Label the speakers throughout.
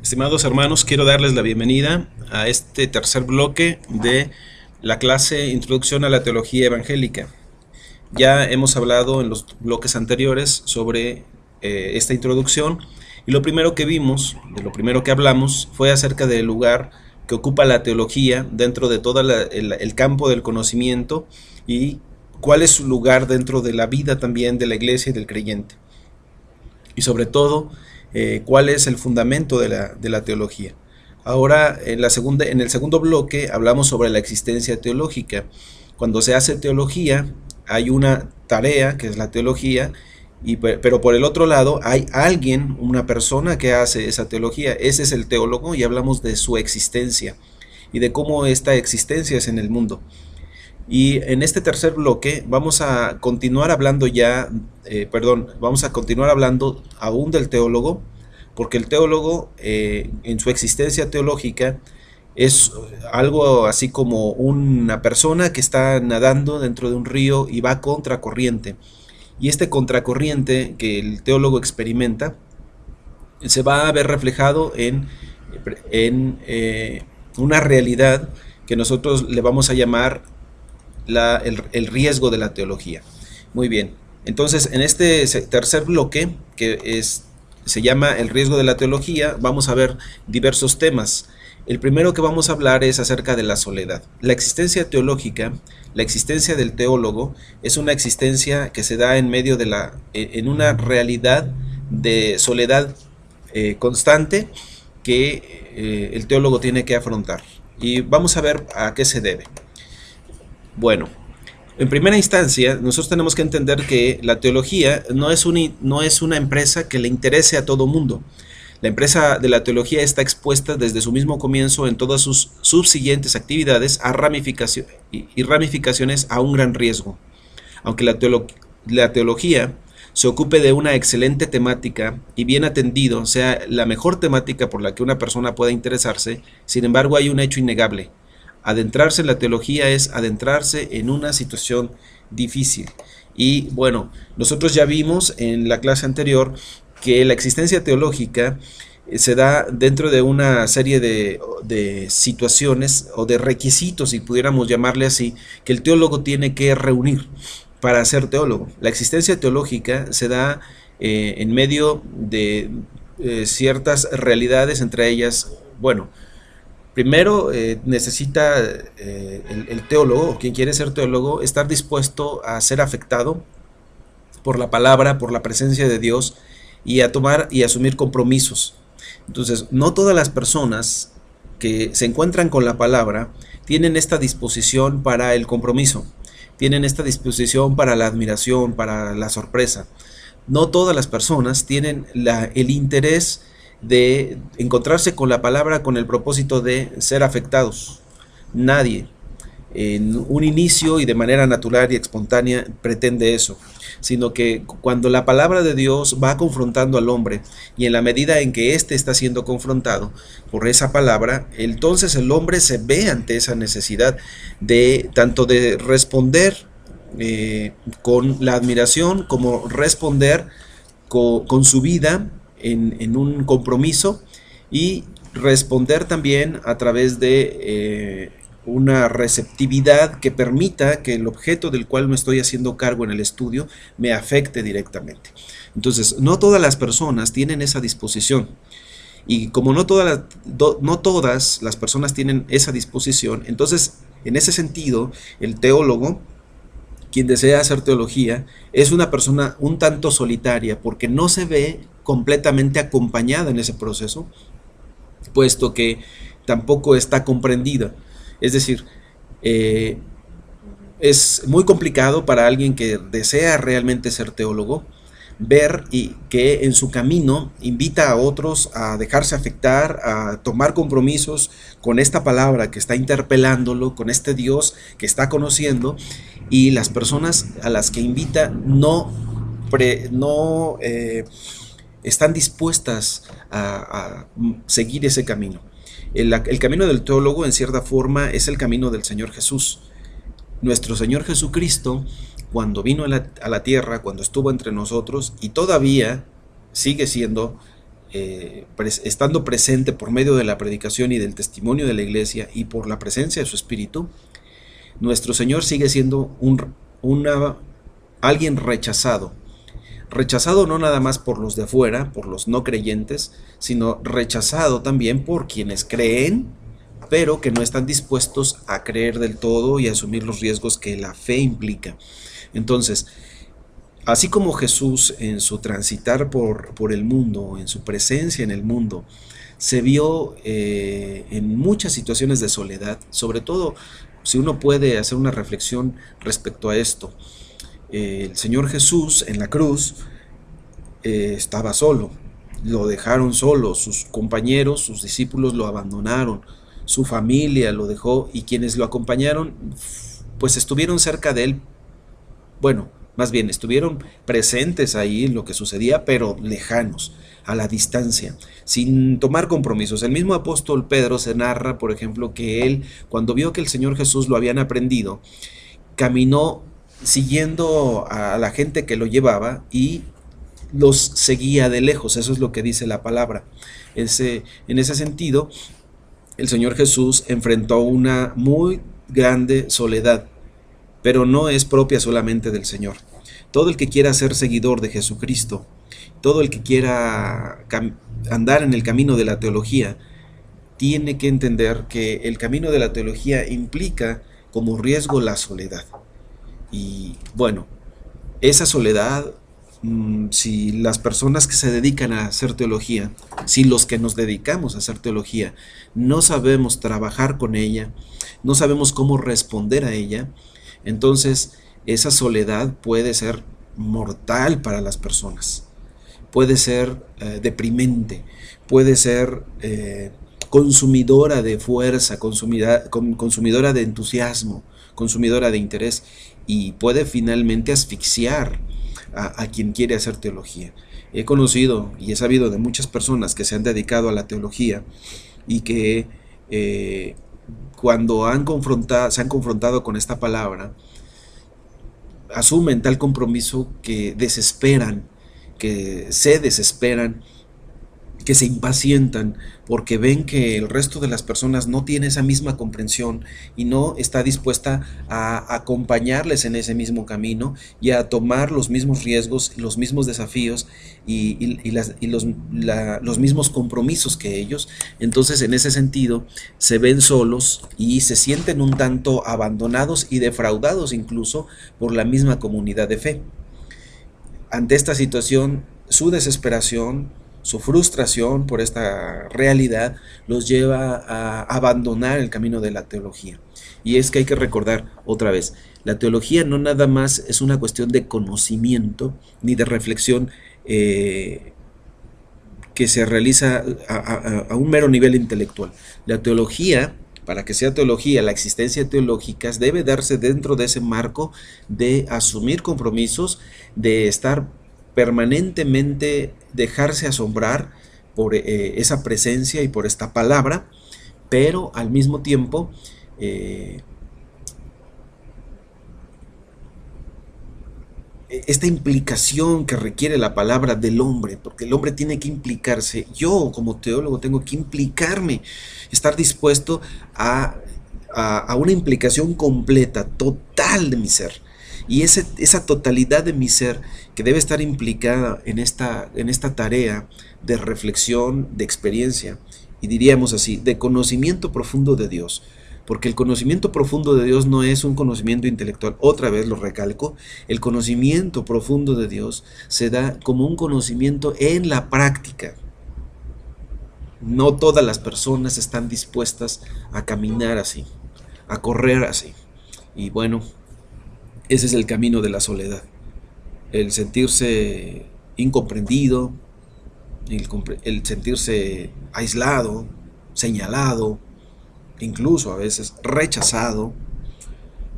Speaker 1: Estimados hermanos, quiero darles la bienvenida a este tercer bloque de la clase Introducción a la Teología Evangélica. Ya hemos hablado en los bloques anteriores sobre esta introducción y lo primero que vimos, de lo primero que hablamos, fue acerca del lugar que ocupa la teología dentro de todo el campo del conocimiento y cuál es su lugar dentro de la vida también de la iglesia y del creyente. Y sobre todo, cuál es el fundamento de la teología. Ahora, en el segundo bloque, hablamos sobre la existencia teológica. Cuando se hace teología, hay una tarea, que es la teología, pero por el otro lado, hay alguien, una persona que hace esa teología. Ese es el teólogo y hablamos de su existencia y de cómo esta existencia es en el mundo. Y en este tercer bloque vamos a continuar hablando vamos a continuar hablando aún del teólogo, porque el teólogo en su existencia teológica es algo así como una persona que está nadando dentro de un río y va contracorriente. Y este contracorriente que el teólogo experimenta se va a ver reflejado en una realidad que nosotros le vamos a llamar el riesgo de la teología. Muy bien, entonces en este tercer bloque, se llama el riesgo de la teología, vamos a ver diversos temas. El primero que vamos a hablar es acerca de la soledad. La existencia teológica, la existencia del teólogo, es una existencia que se da en medio en una realidad de soledad constante que el teólogo tiene que afrontar. Y vamos a ver a qué se debe. Bueno, en primera instancia, nosotros tenemos que entender que la teología no es una empresa que le interese a todo mundo. La empresa de la teología está expuesta desde su mismo comienzo en todas sus subsiguientes actividades a ramificaciones a un gran riesgo. Aunque la teología se ocupe de una excelente temática y bien atendido, sea la mejor temática por la que una persona pueda interesarse, sin embargo hay un hecho innegable. Adentrarse en la teología es adentrarse en una situación difícil. Y bueno, nosotros ya vimos en la clase anterior que la existencia teológica se da dentro de una serie de situaciones o de requisitos, si pudiéramos llamarle así, que el teólogo tiene que reunir para ser teólogo. La existencia teológica se da en medio de ciertas realidades, entre ellas, bueno, primero necesita el teólogo, o quien quiere ser teólogo, estar dispuesto a ser afectado por la palabra, por la presencia de Dios, y a tomar y asumir compromisos. Entonces, no todas las personas que se encuentran con la palabra tienen esta disposición para el compromiso, tienen esta disposición para la admiración, para la sorpresa. No todas las personas tienen el interés de encontrarse con la palabra con el propósito de ser afectados. Nadie en un inicio y de manera natural y espontánea pretende eso, sino que cuando la palabra de Dios va confrontando al hombre y en la medida en que éste está siendo confrontado por esa palabra, entonces el hombre se ve ante esa necesidad de tanto de responder con la admiración como responder con su vida en un compromiso y responder también a través de una receptividad que permita que el objeto del cual me estoy haciendo cargo en el estudio me afecte directamente. Entonces, no todas las personas tienen esa disposición. Y como no todas las personas tienen esa disposición, entonces, en ese sentido, el teólogo, quien desea hacer teología, es una persona un tanto solitaria porque no se ve completamente acompañada en ese proceso, puesto que tampoco está comprendida. Es decir, es muy complicado para alguien que desea realmente ser teólogo ver y que en su camino invita a otros a dejarse afectar, a tomar compromisos con esta palabra que está interpelándolo, con este Dios que está conociendo, y las personas a las que invita no están dispuestas a seguir ese camino. El camino del teólogo, en cierta forma, es el camino del Señor Jesús. Nuestro Señor Jesucristo, cuando vino a la tierra, cuando estuvo entre nosotros, y todavía sigue siendo estando presente por medio de la predicación y del testimonio de la iglesia y por la presencia de su Espíritu, nuestro Señor sigue siendo alguien rechazado. Rechazado no nada más por los de afuera, por los no creyentes, sino rechazado también por quienes creen, pero que no están dispuestos a creer del todo y a asumir los riesgos que la fe implica. Entonces, así como Jesús en su transitar por el mundo, en su presencia en el mundo, se vio en muchas situaciones de soledad, sobre todo si uno puede hacer una reflexión respecto a esto. El Señor Jesús en la cruz estaba solo, lo dejaron solo, sus compañeros, sus discípulos lo abandonaron, su familia lo dejó y quienes lo acompañaron pues estuvieron cerca de él, bueno, más bien estuvieron presentes ahí en lo que sucedía, pero lejanos, a la distancia, sin tomar compromisos. El mismo apóstol Pedro se narra, por ejemplo, que él, cuando vio que el Señor Jesús lo habían aprendido, caminó siguiendo a la gente que lo llevaba y los seguía de lejos. Eso es lo que dice la palabra. En ese sentido, el Señor Jesús enfrentó una muy grande soledad, pero no es propia solamente del Señor. Todo el que quiera ser seguidor de Jesucristo, todo el que quiera andar en el camino de la teología, tiene que entender que el camino de la teología implica como riesgo la soledad. Y bueno, esa soledad, si las personas que se dedican a hacer teología, si los que nos dedicamos a hacer teología, no sabemos trabajar con ella, no sabemos cómo responder a ella, entonces esa soledad puede ser mortal para las personas, puede ser deprimente, puede ser consumidora de fuerza, consumidora de entusiasmo, consumidora de interés, y puede finalmente asfixiar a quien quiere hacer teología. He conocido y he sabido de muchas personas que se han dedicado a la teología y que cuando se han confrontado con esta palabra, asumen tal compromiso que se desesperan, que se impacientan porque ven que el resto de las personas no tiene esa misma comprensión y no está dispuesta a acompañarles en ese mismo camino y a tomar los mismos riesgos, los mismos desafíos y los mismos compromisos que ellos. Entonces, en ese sentido, se ven solos y se sienten un tanto abandonados y defraudados incluso por la misma comunidad de fe. Ante esta situación, su desesperación, su frustración por esta realidad los lleva a abandonar el camino de la teología. Y es que hay que recordar otra vez, la teología no nada más es una cuestión de conocimiento ni de reflexión que se realiza a un mero nivel intelectual. La teología, para que sea teología, la existencia teológica debe darse dentro de ese marco de asumir compromisos, de estar permanentemente, dejarse asombrar por esa presencia y por esta palabra, pero al mismo tiempo esta implicación que requiere la palabra del hombre, porque el hombre tiene que implicarse. Yo como teólogo tengo que implicarme, estar dispuesto a una implicación completa, total de mi ser. Y esa totalidad de mi ser que debe estar implicada en esta tarea de reflexión, de experiencia, y diríamos así, de conocimiento profundo de Dios. Porque el conocimiento profundo de Dios no es un conocimiento intelectual. Otra vez lo recalco, el conocimiento profundo de Dios se da como un conocimiento en la práctica. No todas las personas están dispuestas a caminar así, a correr así. Y bueno, ese es el camino de la soledad. El sentirse incomprendido, el sentirse aislado, señalado, incluso a veces rechazado,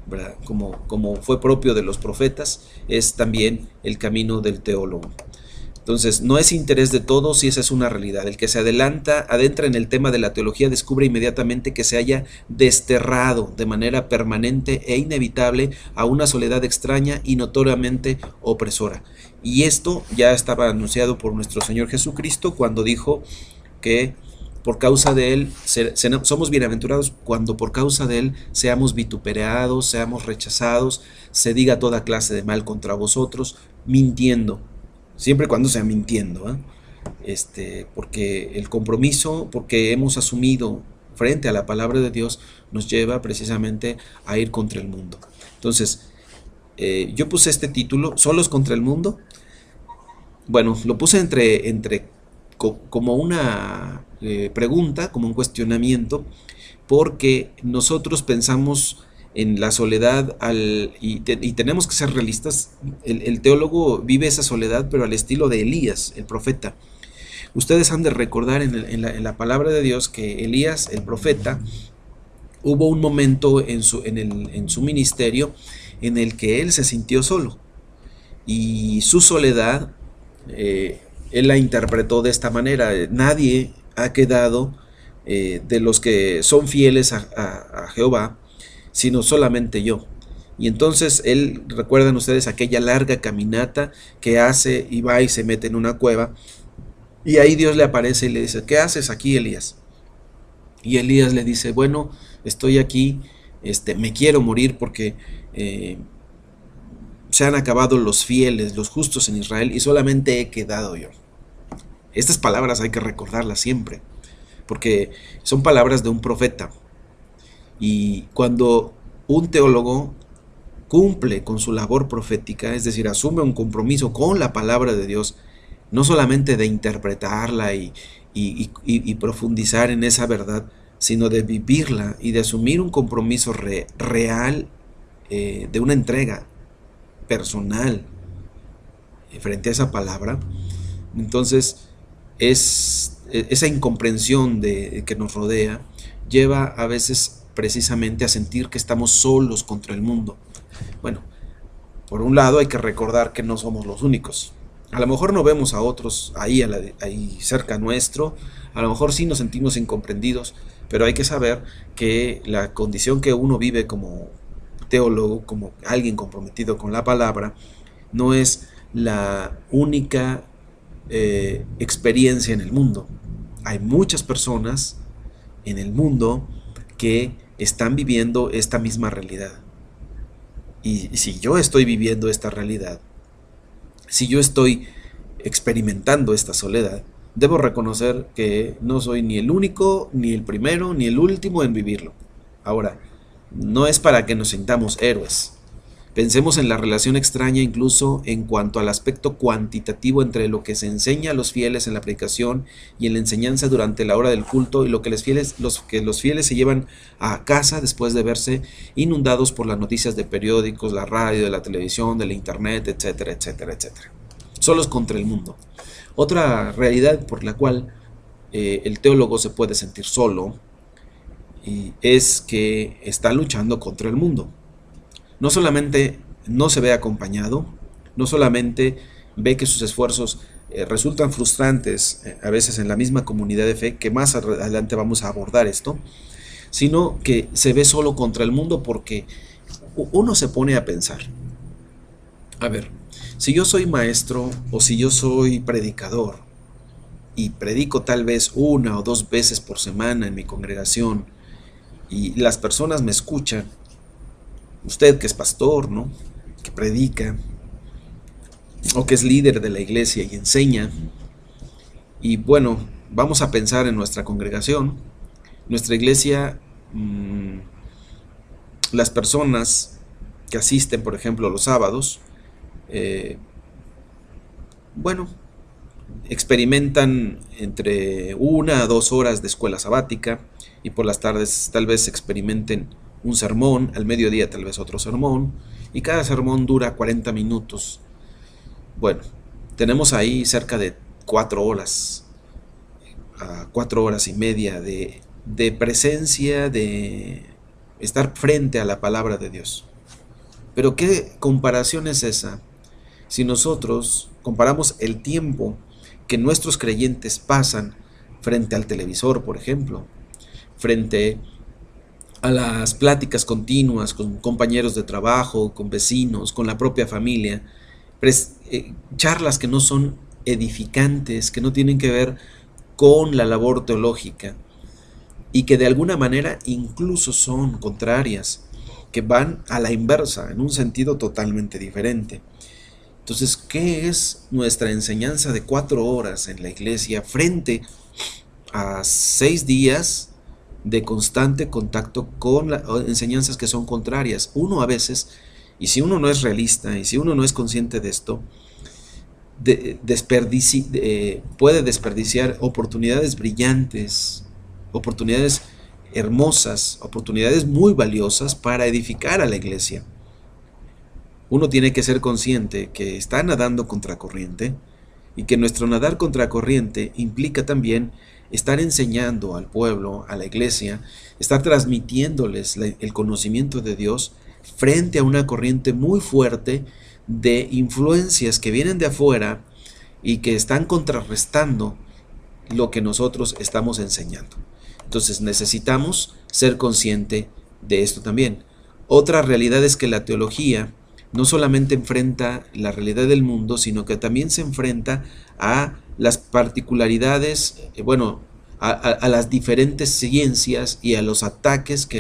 Speaker 1: ¿verdad? Como fue propio de los profetas, es también el camino del teólogo. Entonces, no es interés de todos y esa es una realidad. El que se adentra en el tema de la teología, descubre inmediatamente que se haya desterrado de manera permanente e inevitable a una soledad extraña y notoriamente opresora. Y esto ya estaba anunciado por nuestro Señor Jesucristo cuando dijo que por causa de Él somos bienaventurados cuando por causa de Él seamos vituperados, seamos rechazados, se diga toda clase de mal contra vosotros, mintiendo. Siempre y cuando sea mintiendo, porque el compromiso, porque hemos asumido frente a la palabra de Dios, nos lleva precisamente a ir contra el mundo. Entonces, yo puse este título, ¿Solos contra el mundo? Bueno, lo puse como una pregunta, como un cuestionamiento, porque nosotros pensamos en la soledad y tenemos que ser realistas. El teólogo vive esa soledad, pero al estilo de Elías, el profeta. Ustedes han de recordar en la palabra de Dios que Elías, el profeta, hubo un momento en su ministerio en el que él se sintió solo. Y su soledad, él la interpretó de esta manera: nadie ha quedado de los que son fieles a Jehová, sino solamente yo. Y entonces él, recuerdan ustedes aquella larga caminata que hace y va y se mete en una cueva, y ahí Dios le aparece y le dice: ¿qué haces aquí, Elías? Y Elías le dice: bueno, estoy aquí, me quiero morir porque se han acabado los fieles, los justos en Israel, y solamente he quedado yo. Estas palabras hay que recordarlas siempre, porque son palabras de un profeta. Y cuando un teólogo cumple con su labor profética, es decir, asume un compromiso con la palabra de Dios, no solamente de interpretarla y profundizar en esa verdad, sino de vivirla y de asumir un compromiso real, de una entrega personal frente a esa palabra, entonces esa incomprensión que nos rodea lleva a veces precisamente a sentir que estamos solos contra el mundo. Bueno, por un lado hay que recordar que no somos los únicos. A lo mejor no vemos a otros ahí cerca nuestro, a lo mejor sí nos sentimos incomprendidos, pero hay que saber que la condición que uno vive como teólogo, como alguien comprometido con la palabra, no es la única experiencia en el mundo. Hay muchas personas en el mundo que están viviendo esta misma realidad. Y si yo estoy viviendo esta realidad, si yo estoy experimentando esta soledad, debo reconocer que no soy ni el único, ni el primero, ni el último en vivirlo. Ahora, no es para que nos sintamos héroes. Pensemos en la relación extraña incluso en cuanto al aspecto cuantitativo entre lo que se enseña a los fieles en la predicación y en la enseñanza durante la hora del culto, y lo que los fieles se llevan a casa después de verse inundados por las noticias de periódicos, la radio, de la televisión, de la internet, etcétera, etcétera, etcétera. Solos contra el mundo. Otra realidad por la cual el teólogo se puede sentir solo es que está luchando contra el mundo. No solamente no se ve acompañado, no solamente ve que sus esfuerzos resultan frustrantes a veces en la misma comunidad de fe, que más adelante vamos a abordar esto, sino que se ve solo contra el mundo, porque uno se pone a pensar: a ver, si yo soy maestro o si yo soy predicador y predico tal vez 1 o 2 veces por semana en mi congregación y las personas me escuchan, usted que es pastor, ¿no?, que predica, o que es líder de la iglesia y enseña, y bueno, vamos a pensar en nuestra congregación, nuestra iglesia, las personas que asisten, por ejemplo, los sábados, bueno, experimentan entre 1 a 2 horas de escuela sabática, y por las tardes tal vez experimenten un sermón, al mediodía tal vez otro sermón, y cada sermón dura 40 minutos. Bueno, tenemos ahí cerca de 4 horas, a 4 horas y media de presencia, de estar frente a la palabra de Dios. Pero ¿qué comparación es esa Si nosotros comparamos el tiempo que nuestros creyentes pasan frente al televisor, por ejemplo, frente a las pláticas continuas con compañeros de trabajo, con vecinos, con la propia familia, charlas que no son edificantes, que no tienen que ver con la labor teológica y que de alguna manera incluso son contrarias, que van a la inversa, en un sentido totalmente diferente. Entonces, ¿qué es nuestra enseñanza de 4 horas en la iglesia frente a 6 días de constante contacto con enseñanzas que son contrarias? Uno a veces, y si uno no es realista, y si uno no es consciente de esto, puede desperdiciar oportunidades brillantes, oportunidades hermosas, oportunidades muy valiosas para edificar a la iglesia. Uno tiene que ser consciente que está nadando contracorriente y que nuestro nadar contracorriente implica también estar enseñando al pueblo, a la iglesia, estar transmitiéndoles el conocimiento de Dios frente a una corriente muy fuerte de influencias que vienen de afuera y que están contrarrestando lo que nosotros estamos enseñando. Entonces necesitamos ser consciente de esto también. Otra realidad es que la teología no solamente enfrenta la realidad del mundo, sino que también se enfrenta a las particularidades, a las diferentes ciencias y a los ataques que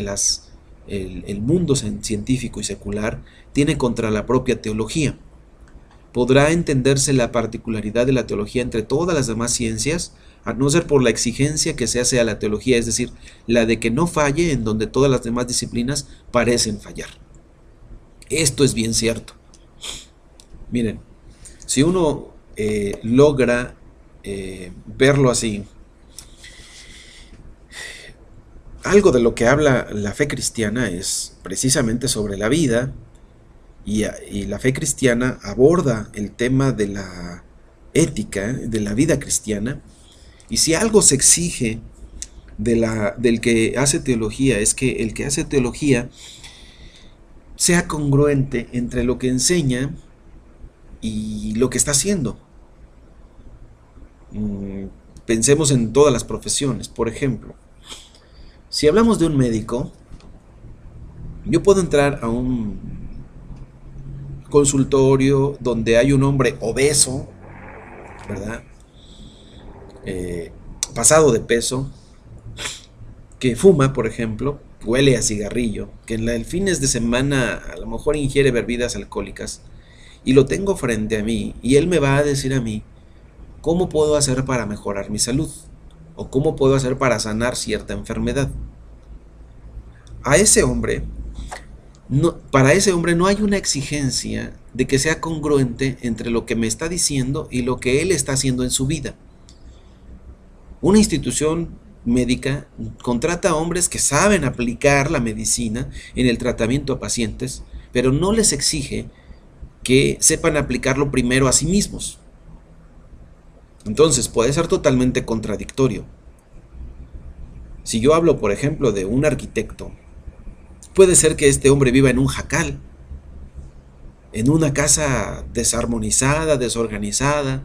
Speaker 1: el mundo científico y secular tiene contra la propia teología. ¿Podrá entenderse la particularidad de la teología entre todas las demás ciencias? A no ser por la exigencia que se hace a la teología, es decir, la de que no falle en donde todas las demás disciplinas parecen fallar. Esto es bien cierto. Miren, si uno logra verlo así, algo de lo que habla la fe cristiana es precisamente sobre la vida, y la fe cristiana aborda el tema de la ética, de la vida cristiana, y si algo se exige del que hace teología, es que el que hace teología sea congruente entre lo que enseña y lo que está haciendo. Pensemos en todas las profesiones. Por ejemplo, si hablamos de un médico, yo puedo entrar a un consultorio donde hay un hombre obeso, ¿verdad? Pasado de peso, que fuma, por ejemplo, huele a cigarrillo, que en el fines de semana a lo mejor ingiere bebidas alcohólicas, y lo tengo frente a mí, y él me va a decir a mí, ¿cómo puedo hacer para mejorar mi salud? ¿O cómo puedo hacer para sanar cierta enfermedad? A ese hombre, para ese hombre no hay una exigencia de que sea congruente entre lo que me está diciendo y lo que él está haciendo en su vida. Una institución médica contrata a hombres que saben aplicar la medicina en el tratamiento a pacientes, pero no les exige que sepan aplicarlo primero a sí mismos. Entonces puede ser totalmente contradictorio. Si yo hablo, por ejemplo, de un arquitecto, puede ser que este hombre viva en un jacal, en una casa desarmonizada, desorganizada,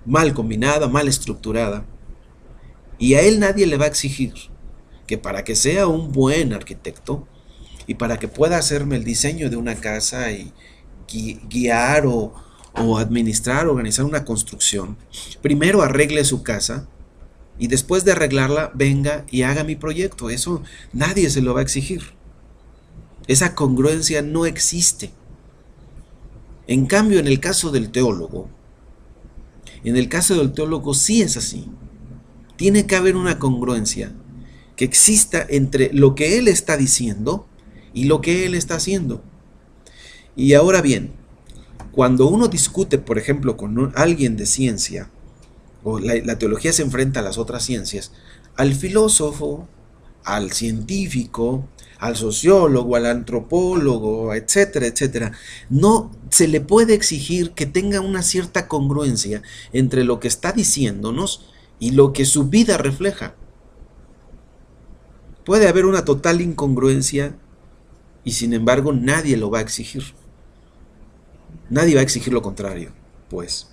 Speaker 1: mal combinada, mal estructurada. Y a él nadie le va a exigir que para que sea un buen arquitecto y para que pueda hacerme el diseño de una casa y guiar o administrar, organizar una construcción, primero arregle su casa y después de arreglarla venga y haga mi proyecto. Eso nadie se lo va a exigir. Esa congruencia no existe. En cambio, en el caso del teólogo sí es así. Tiene que haber una congruencia que exista entre lo que él está diciendo y lo que él está haciendo. Y ahora bien, cuando uno discute, por ejemplo, con alguien de ciencia, o la teología se enfrenta a las otras ciencias, al filósofo, al científico, al sociólogo, al antropólogo, etcétera, etcétera, no se le puede exigir que tenga una cierta congruencia entre lo que está diciéndonos y lo que su vida refleja. Puede haber una total incongruencia y sin embargo nadie lo va a exigir. Nadie va a exigir lo contrario, pues.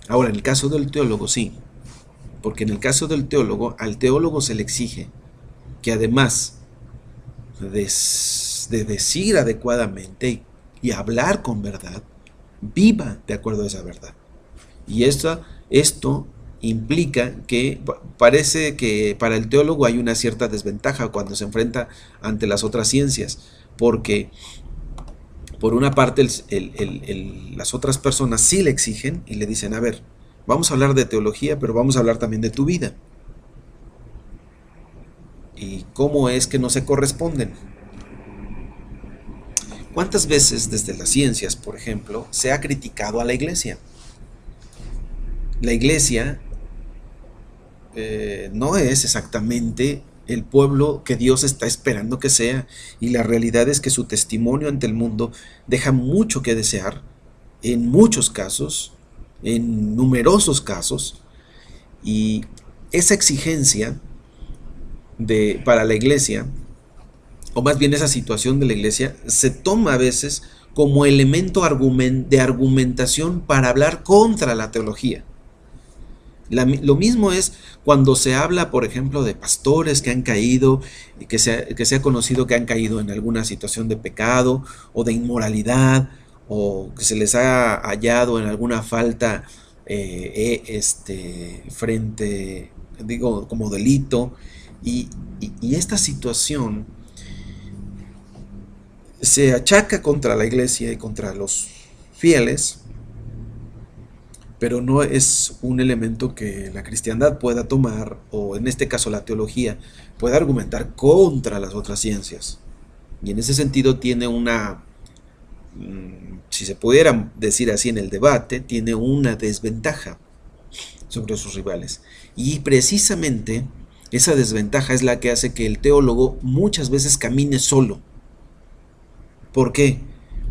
Speaker 1: Ahora, en el caso del teólogo, sí, porque en el caso del teólogo, al teólogo se le exige que además de decir adecuadamente y hablar con verdad, viva de acuerdo a esa verdad. Y esto implica que parece que para el teólogo hay una cierta desventaja cuando se enfrenta ante las otras ciencias, porque por una parte las otras personas sí le exigen y le dicen, a ver, vamos a hablar de teología, pero vamos a hablar también de tu vida. ¿Y cómo es que no se corresponden? ¿Cuántas veces desde las ciencias, por ejemplo, se ha criticado a la iglesia? La iglesia no es exactamente el pueblo que Dios está esperando que sea, y la realidad es que su testimonio ante el mundo deja mucho que desear en muchos casos, en numerosos casos, y esa exigencia para la iglesia, o más bien esa situación de la iglesia, se toma a veces como elemento de argumentación para hablar contra la teología. Lo mismo es cuando se habla, por ejemplo, de pastores que han caído, que se ha conocido que han caído en alguna situación de pecado o de inmoralidad, o que se les ha hallado en alguna falta como delito. Y esta situación se achaca contra la iglesia y contra los fieles, pero no es un elemento que la cristiandad pueda tomar, o en este caso la teología, pueda argumentar contra las otras ciencias. Y en ese sentido tiene si se pudiera decir así en el debate, tiene una desventaja sobre sus rivales. Y precisamente esa desventaja es la que hace que el teólogo muchas veces camine solo. ¿Por qué?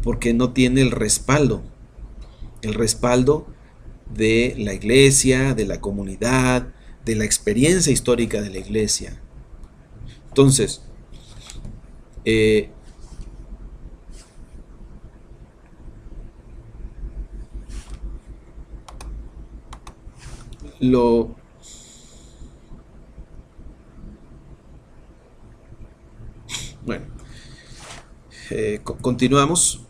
Speaker 1: Porque no tiene el respaldo de la iglesia, de la comunidad, de la experiencia histórica de la iglesia. Entonces, bueno, continuamos.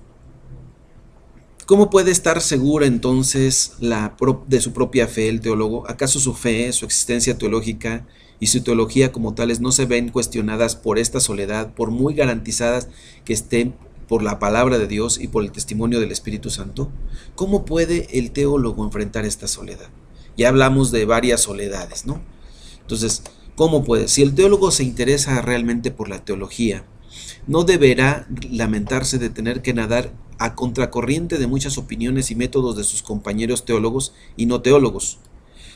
Speaker 1: ¿Cómo puede estar segura entonces de su propia fe el teólogo? ¿Acaso su fe, su existencia teológica y su teología como tales no se ven cuestionadas por esta soledad, por muy garantizadas que estén por la palabra de Dios y por el testimonio del Espíritu Santo? ¿Cómo puede el teólogo enfrentar esta soledad? Ya hablamos de varias soledades, ¿no? Entonces, ¿cómo puede? Si el teólogo se interesa realmente por la teología, no deberá lamentarse de tener que nadar a contracorriente de muchas opiniones y métodos de sus compañeros teólogos y no teólogos.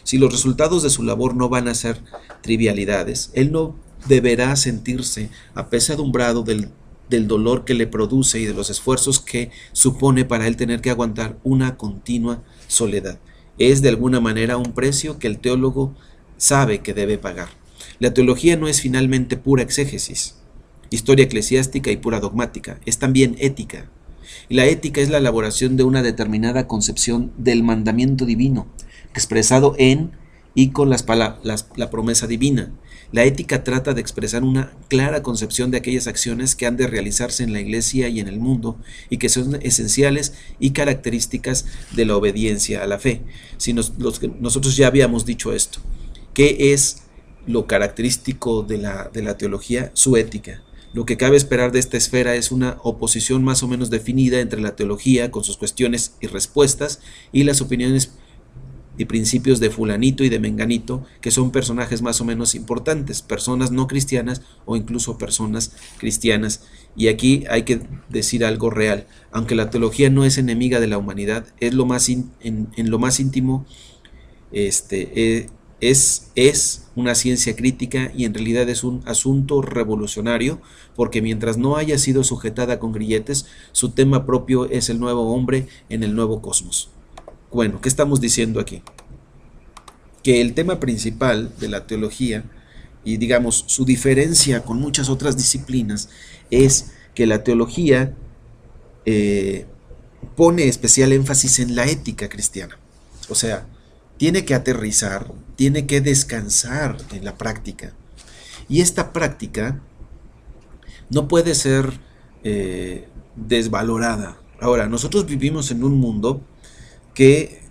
Speaker 1: Si los resultados de su labor no van a ser trivialidades, él no deberá sentirse apesadumbrado del dolor que le produce y de los esfuerzos que supone para él tener que aguantar una continua soledad. Es de alguna manera un precio que el teólogo sabe que debe pagar. La teología no es finalmente pura exégesis, historia eclesiástica y pura dogmática, es también ética. Y la ética es la elaboración de una determinada concepción del mandamiento divino, expresado en y con la promesa divina. La ética trata de expresar una clara concepción de aquellas acciones que han de realizarse en la iglesia y en el mundo, y que son esenciales y características de la obediencia a la fe. Si nosotros ya habíamos dicho esto. ¿Qué es lo característico de la teología? Su ética. Lo que cabe esperar de esta esfera es una oposición más o menos definida entre la teología, con sus cuestiones y respuestas, y las opiniones y principios de fulanito y de menganito, que son personajes más o menos importantes, personas no cristianas o incluso personas cristianas. Y aquí hay que decir algo real: aunque la teología no es enemiga de la humanidad, es en lo más íntimo, es una ciencia crítica, y en realidad es un asunto revolucionario, porque mientras no haya sido sujetada con grilletes, su tema propio es el nuevo hombre en el nuevo cosmos. Bueno, ¿qué estamos diciendo aquí? Que el tema principal de la teología, y digamos su diferencia con muchas otras disciplinas, es que la teología pone especial énfasis en la ética cristiana. O sea, tiene que aterrizar, tiene que descansar en la práctica. Y esta práctica no puede ser desvalorada. Ahora, nosotros vivimos en un mundo que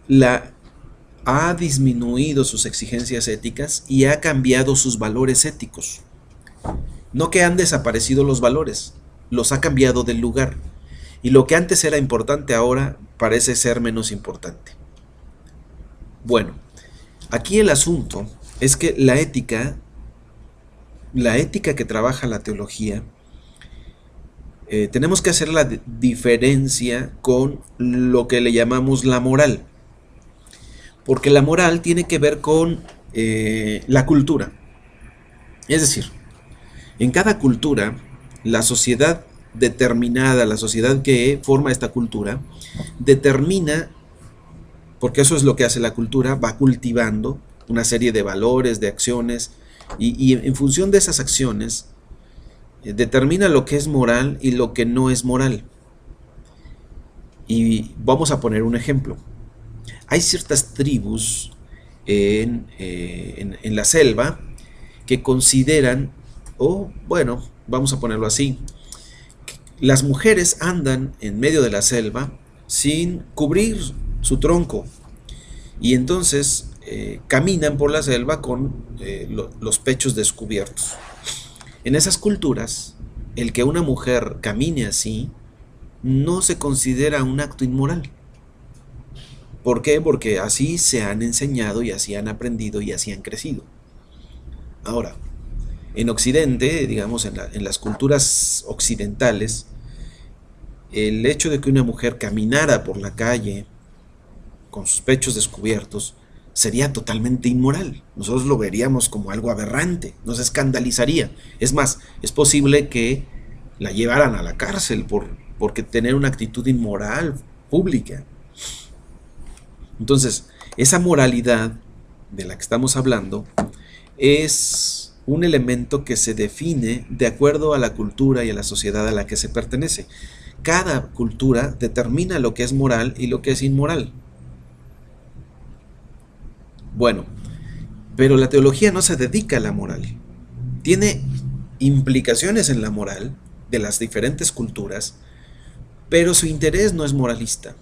Speaker 1: ha disminuido sus exigencias éticas y ha cambiado sus valores éticos. No que han desaparecido los valores, los ha cambiado del lugar. Y lo que antes era importante ahora parece ser menos importante. Bueno, aquí el asunto es que la ética que trabaja la teología, tenemos que hacer la diferencia con lo que le llamamos la moral. Porque la moral tiene que ver con la cultura. Es decir, en cada cultura, la sociedad determinada, la sociedad que forma esta cultura, determina, porque eso es lo que hace la cultura, va cultivando una serie de valores, de acciones, y en función de esas acciones, determina lo que es moral y lo que no es moral. Y vamos a poner un ejemplo. Hay ciertas tribus en la selva que consideran, bueno, vamos a ponerlo así, las mujeres andan en medio de la selva sin cubrir su tronco y entonces caminan por la selva con los pechos descubiertos. En esas culturas, el que una mujer camine así no se considera un acto inmoral. ¿Por qué? Porque así se han enseñado y así han aprendido y así han crecido. Ahora, en Occidente, digamos en las culturas occidentales, el hecho de que una mujer caminara por la calle con sus pechos descubiertos sería totalmente inmoral. Nosotros lo veríamos como algo aberrante, nos escandalizaría. Es más, es posible que la llevaran a la cárcel porque tener una actitud inmoral pública. Entonces, esa moralidad de la que estamos hablando es un elemento que se define de acuerdo a la cultura y a la sociedad a la que se pertenece. Cada cultura determina lo que es moral y lo que es inmoral. Bueno, pero la teología no se dedica a la moral. Tiene implicaciones en la moral de las diferentes culturas, pero su interés no es moralista.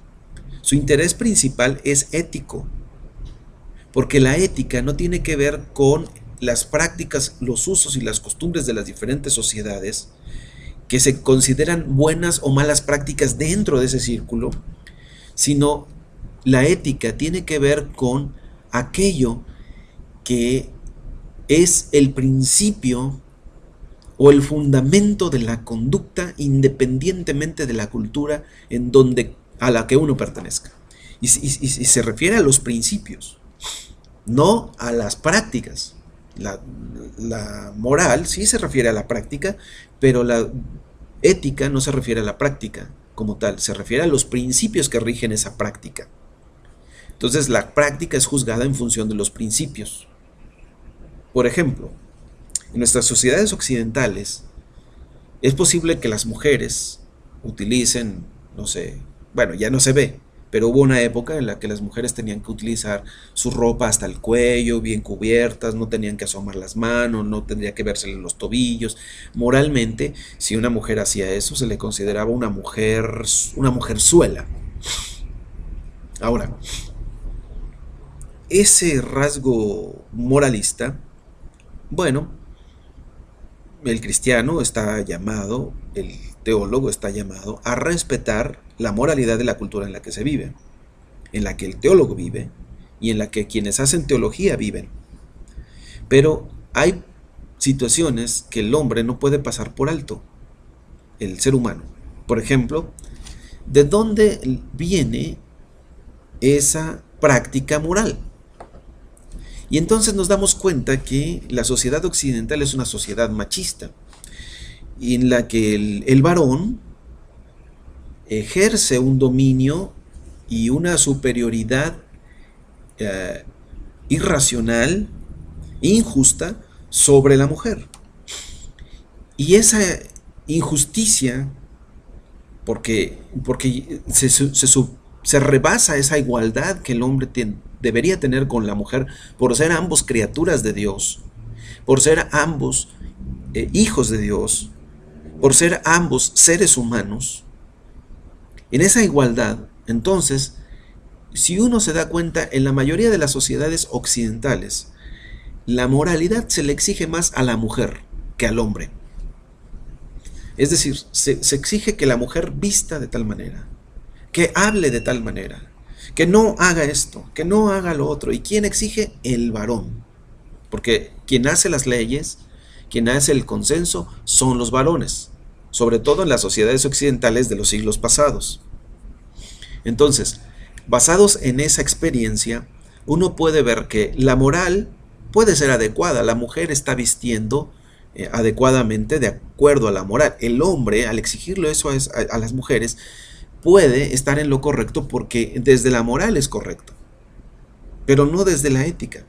Speaker 1: Su interés principal es ético, porque la ética no tiene que ver con las prácticas, los usos y las costumbres de las diferentes sociedades que se consideran buenas o malas prácticas dentro de ese círculo, sino la ética tiene que ver con aquello que es el principio o el fundamento de la conducta independientemente de la cultura a la que uno pertenezca. Y se refiere a los principios, no a las prácticas. La moral sí se refiere a la práctica, pero la ética no se refiere a la práctica como tal, se refiere a los principios que rigen esa práctica. Entonces la práctica es juzgada en función de los principios. Por ejemplo, en nuestras sociedades occidentales es posible que las mujeres utilicen, no sé, bueno, ya no se ve, pero hubo una época en la que las mujeres tenían que utilizar su ropa hasta el cuello, bien cubiertas, no tenían que asomar las manos, no tendría que verse los tobillos. Moralmente, si una mujer hacía eso, se le consideraba una mujerzuela. Ahora, ese rasgo moralista, bueno, el cristiano está llamado, el teólogo está llamado a respetar la moralidad de la cultura en la que se vive, en la que el teólogo vive y en la que quienes hacen teología viven. Pero hay situaciones que el hombre no puede pasar por alto, el ser humano. Por ejemplo, ¿de dónde viene esa práctica moral? Y entonces nos damos cuenta que la sociedad occidental es una sociedad machista, en la que el varón ejerce un dominio y una superioridad irracional, injusta, sobre la mujer. Y esa injusticia porque se rebasa esa igualdad que el hombre debería tener con la mujer por ser ambos criaturas de Dios, por ser ambos hijos de Dios, por ser ambos seres humanos. En esa igualdad, entonces, si uno se da cuenta, en la mayoría de las sociedades occidentales, la moralidad se le exige más a la mujer que al hombre. Es decir, se exige que la mujer vista de tal manera, que hable de tal manera, que no haga esto, que no haga lo otro. ¿Y quién exige? El varón. Porque quien hace las leyes, quien hace el consenso, son los varones, sobre todo en las sociedades occidentales de los siglos pasados. Entonces, basados en esa experiencia, uno puede ver que la moral puede ser adecuada. La mujer está vistiendo adecuadamente de acuerdo a la moral. El hombre, al exigirlo eso a las mujeres, puede estar en lo correcto porque desde la moral es correcto, pero no desde la ética.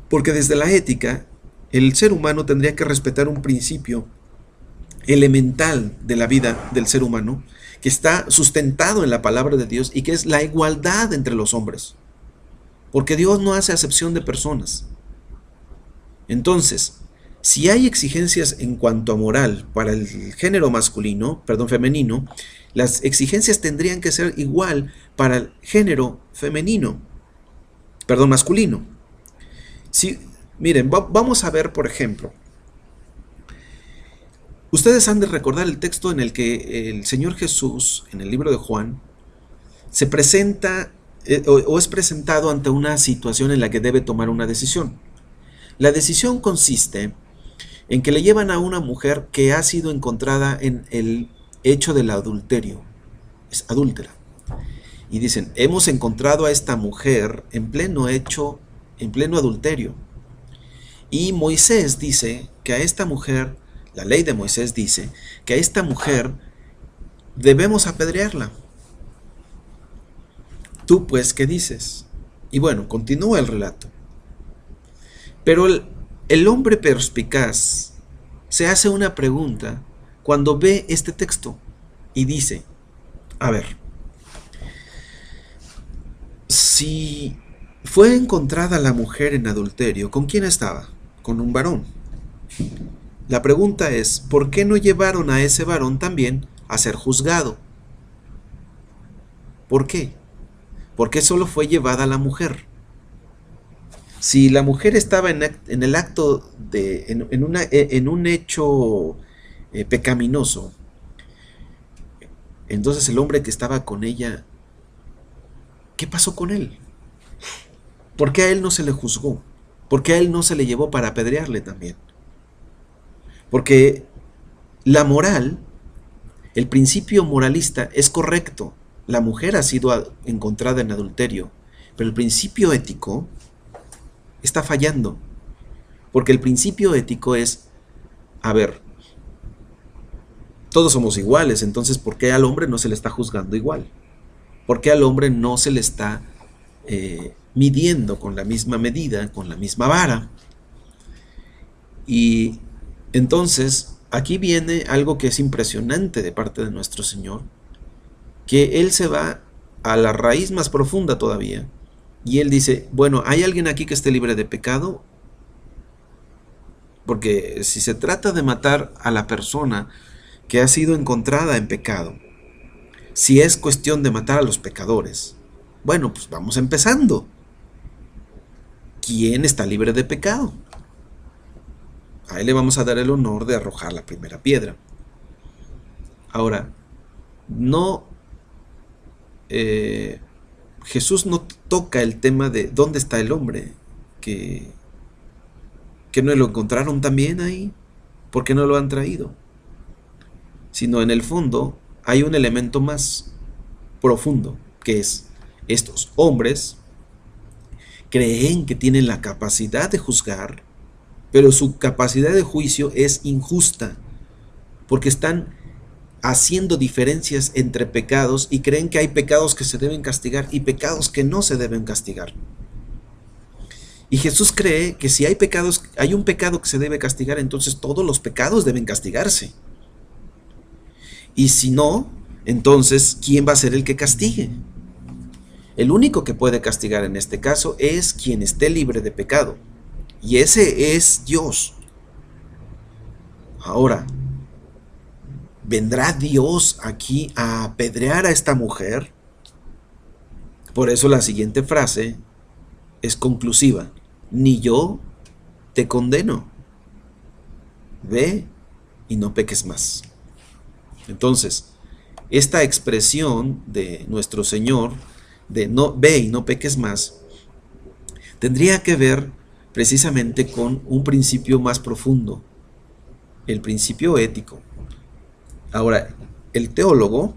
Speaker 1: Porque desde la ética, el ser humano tendría que respetar un principio elemental de la vida del ser humano, que está sustentado en la palabra de Dios y que es la igualdad entre los hombres. Porque Dios no hace acepción de personas. Entonces, si hay exigencias en cuanto a moral para el género femenino, las exigencias tendrían que ser igual para el género masculino. Si, miren, vamos a ver, por ejemplo, ustedes han de recordar el texto en el que el Señor Jesús, en el libro de Juan, se presenta o es presentado ante una situación en la que debe tomar una decisión. La decisión consiste en que le llevan a una mujer que ha sido encontrada en el hecho del adulterio, es adúltera. Y dicen, hemos encontrado a esta mujer en pleno adulterio. Y Moisés dice que a esta mujer, la ley de Moisés dice que a esta mujer debemos apedrearla. ¿Tú pues qué dices? Y bueno, continúa el relato. Pero el hombre perspicaz se hace una pregunta cuando ve este texto y dice, a ver, si fue encontrada la mujer en adulterio, ¿con quién estaba? Con un varón. La pregunta es, ¿por qué no llevaron a ese varón también a ser juzgado? ¿Por qué? ¿Por qué solo fue llevada la mujer? Si la mujer estaba en el acto en un hecho pecaminoso, entonces el hombre que estaba con ella, ¿qué pasó con él? ¿Por qué a él no se le juzgó? ¿Por qué a él no se le llevó para apedrearle también? Porque la moral, el principio moralista es correcto. La mujer ha sido encontrada en adulterio, pero el principio ético está fallando. Porque el principio ético es, a ver, todos somos iguales, entonces ¿por qué al hombre no se le está juzgando igual? ¿Por qué al hombre no se le está midiendo con la misma medida, con la misma vara? Y entonces aquí viene algo que es impresionante de parte de nuestro Señor, que Él se va a la raíz más profunda todavía, y Él dice, bueno, ¿hay alguien aquí que esté libre de pecado? Porque si se trata de matar a la persona que ha sido encontrada en pecado, si es cuestión de matar a los pecadores, bueno, pues vamos empezando. ¿Quién está libre de pecado? A él le vamos a dar el honor de arrojar la primera piedra. Ahora, Jesús no toca el tema de dónde está el hombre, que no lo encontraron también ahí, ¿por qué no lo han traído? Sino en el fondo hay un elemento más profundo, que es estos hombres creen que tienen la capacidad de juzgar, pero su capacidad de juicio es injusta, porque están haciendo diferencias entre pecados y creen que hay pecados que se deben castigar y pecados que no se deben castigar. Y Jesús cree que si hay un pecado que se debe castigar, entonces todos los pecados deben castigarse. Y si no, entonces, ¿quién va a ser el que castigue? El único que puede castigar en este caso es quien esté libre de pecado. Y ese es Dios. Ahora, ¿vendrá Dios aquí a apedrear a esta mujer? Por eso la siguiente frase es conclusiva. Ni yo te condeno. Ve y no peques más. Entonces, esta expresión de nuestro Señor, de no ve y no peques más, tendría que ver precisamente con un principio más profundo, el principio ético. Ahora, el teólogo,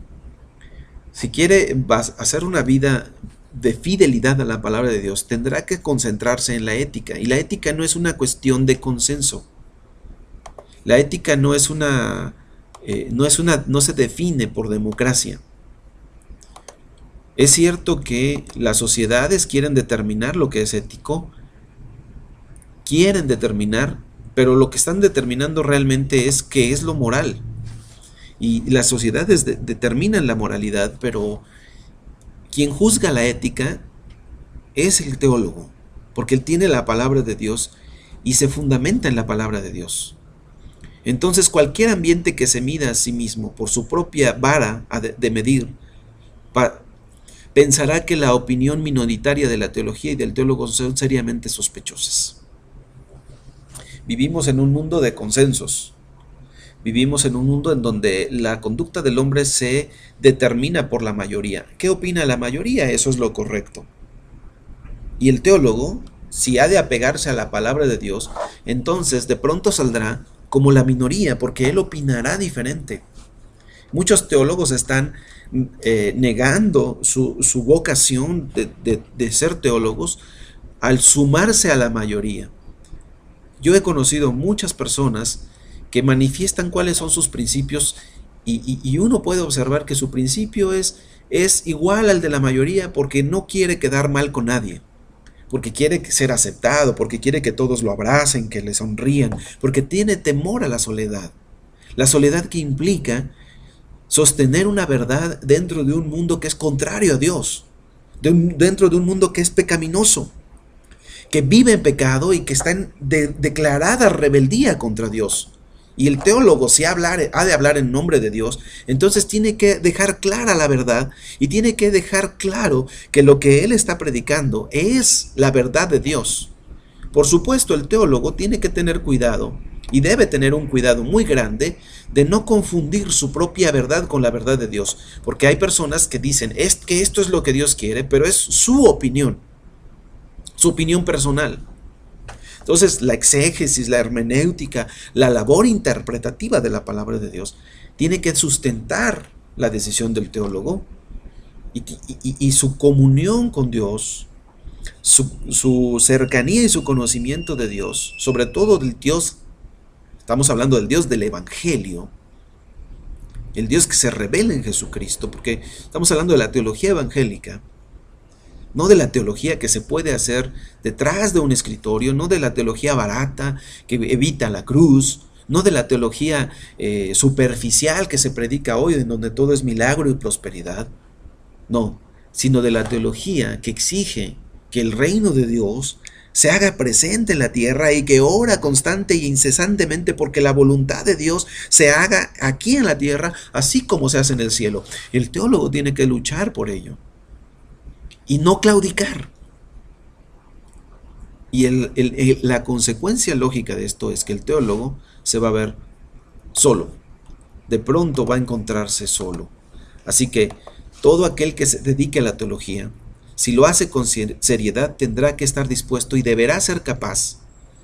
Speaker 1: si quiere hacer una vida de fidelidad a la palabra de Dios, tendrá que concentrarse en la ética. Y la ética no es una cuestión de consenso. La ética no se define por democracia. Es cierto que las sociedades quieren determinar lo que es ético, quieren determinar, pero lo que están determinando realmente es qué es lo moral. Y las sociedades determinan la moralidad, pero quien juzga la ética es el teólogo, porque él tiene la palabra de Dios y se fundamenta en la palabra de Dios. Entonces, cualquier ambiente que se mida a sí mismo por su propia vara de medir, pensará que la opinión minoritaria de la teología y del teólogo son seriamente sospechosas. Vivimos en un mundo de consensos. Vivimos en un mundo en donde la conducta del hombre se determina por la mayoría. ¿Qué opina la mayoría? Eso es lo correcto. Y el teólogo, si ha de apegarse a la palabra de Dios, entonces de pronto saldrá como la minoría, porque él opinará diferente. Muchos teólogos están negando su vocación de ser teólogos al sumarse a la mayoría. Yo he conocido muchas personas que manifiestan cuáles son sus principios y uno puede observar que su principio es igual al de la mayoría porque no quiere quedar mal con nadie, porque quiere ser aceptado, porque quiere que todos lo abracen, que le sonrían, porque tiene temor a la soledad que implica sostener una verdad dentro de un mundo que es contrario a Dios, dentro de un mundo que es pecaminoso, que vive en pecado y que está en declarada rebeldía contra Dios. Y el teólogo, si ha de hablar en nombre de Dios, entonces tiene que dejar clara la verdad y tiene que dejar claro que lo que él está predicando es la verdad de Dios. Por supuesto, el teólogo tiene que tener cuidado y debe tener un cuidado muy grande de no confundir su propia verdad con la verdad de Dios, porque hay personas que dicen que esto es lo que Dios quiere, pero es su opinión personal. Entonces, la exégesis, la hermenéutica, la labor interpretativa de la palabra de Dios tiene que sustentar la decisión del teólogo y su comunión con Dios, su cercanía y su conocimiento de Dios, sobre todo del Dios, estamos hablando del Dios del Evangelio, el Dios que se revela en Jesucristo, porque estamos hablando de la teología evangélica, no de la teología que se puede hacer detrás de un escritorio, no de la teología barata que evita la cruz, no de la teología superficial que se predica hoy, en donde todo es milagro y prosperidad, no, sino de la teología que exige que el reino de Dios se haga presente en la tierra y que ora constante e incesantemente porque la voluntad de Dios se haga aquí en la tierra, así como se hace en el cielo. El teólogo tiene que luchar por ello y no claudicar. Y la consecuencia lógica de esto es que el teólogo se va a ver solo. De pronto va a encontrarse solo. Así que todo aquel que se dedique a la teología, si lo hace con seriedad, tendrá que estar dispuesto y deberá ser capaz,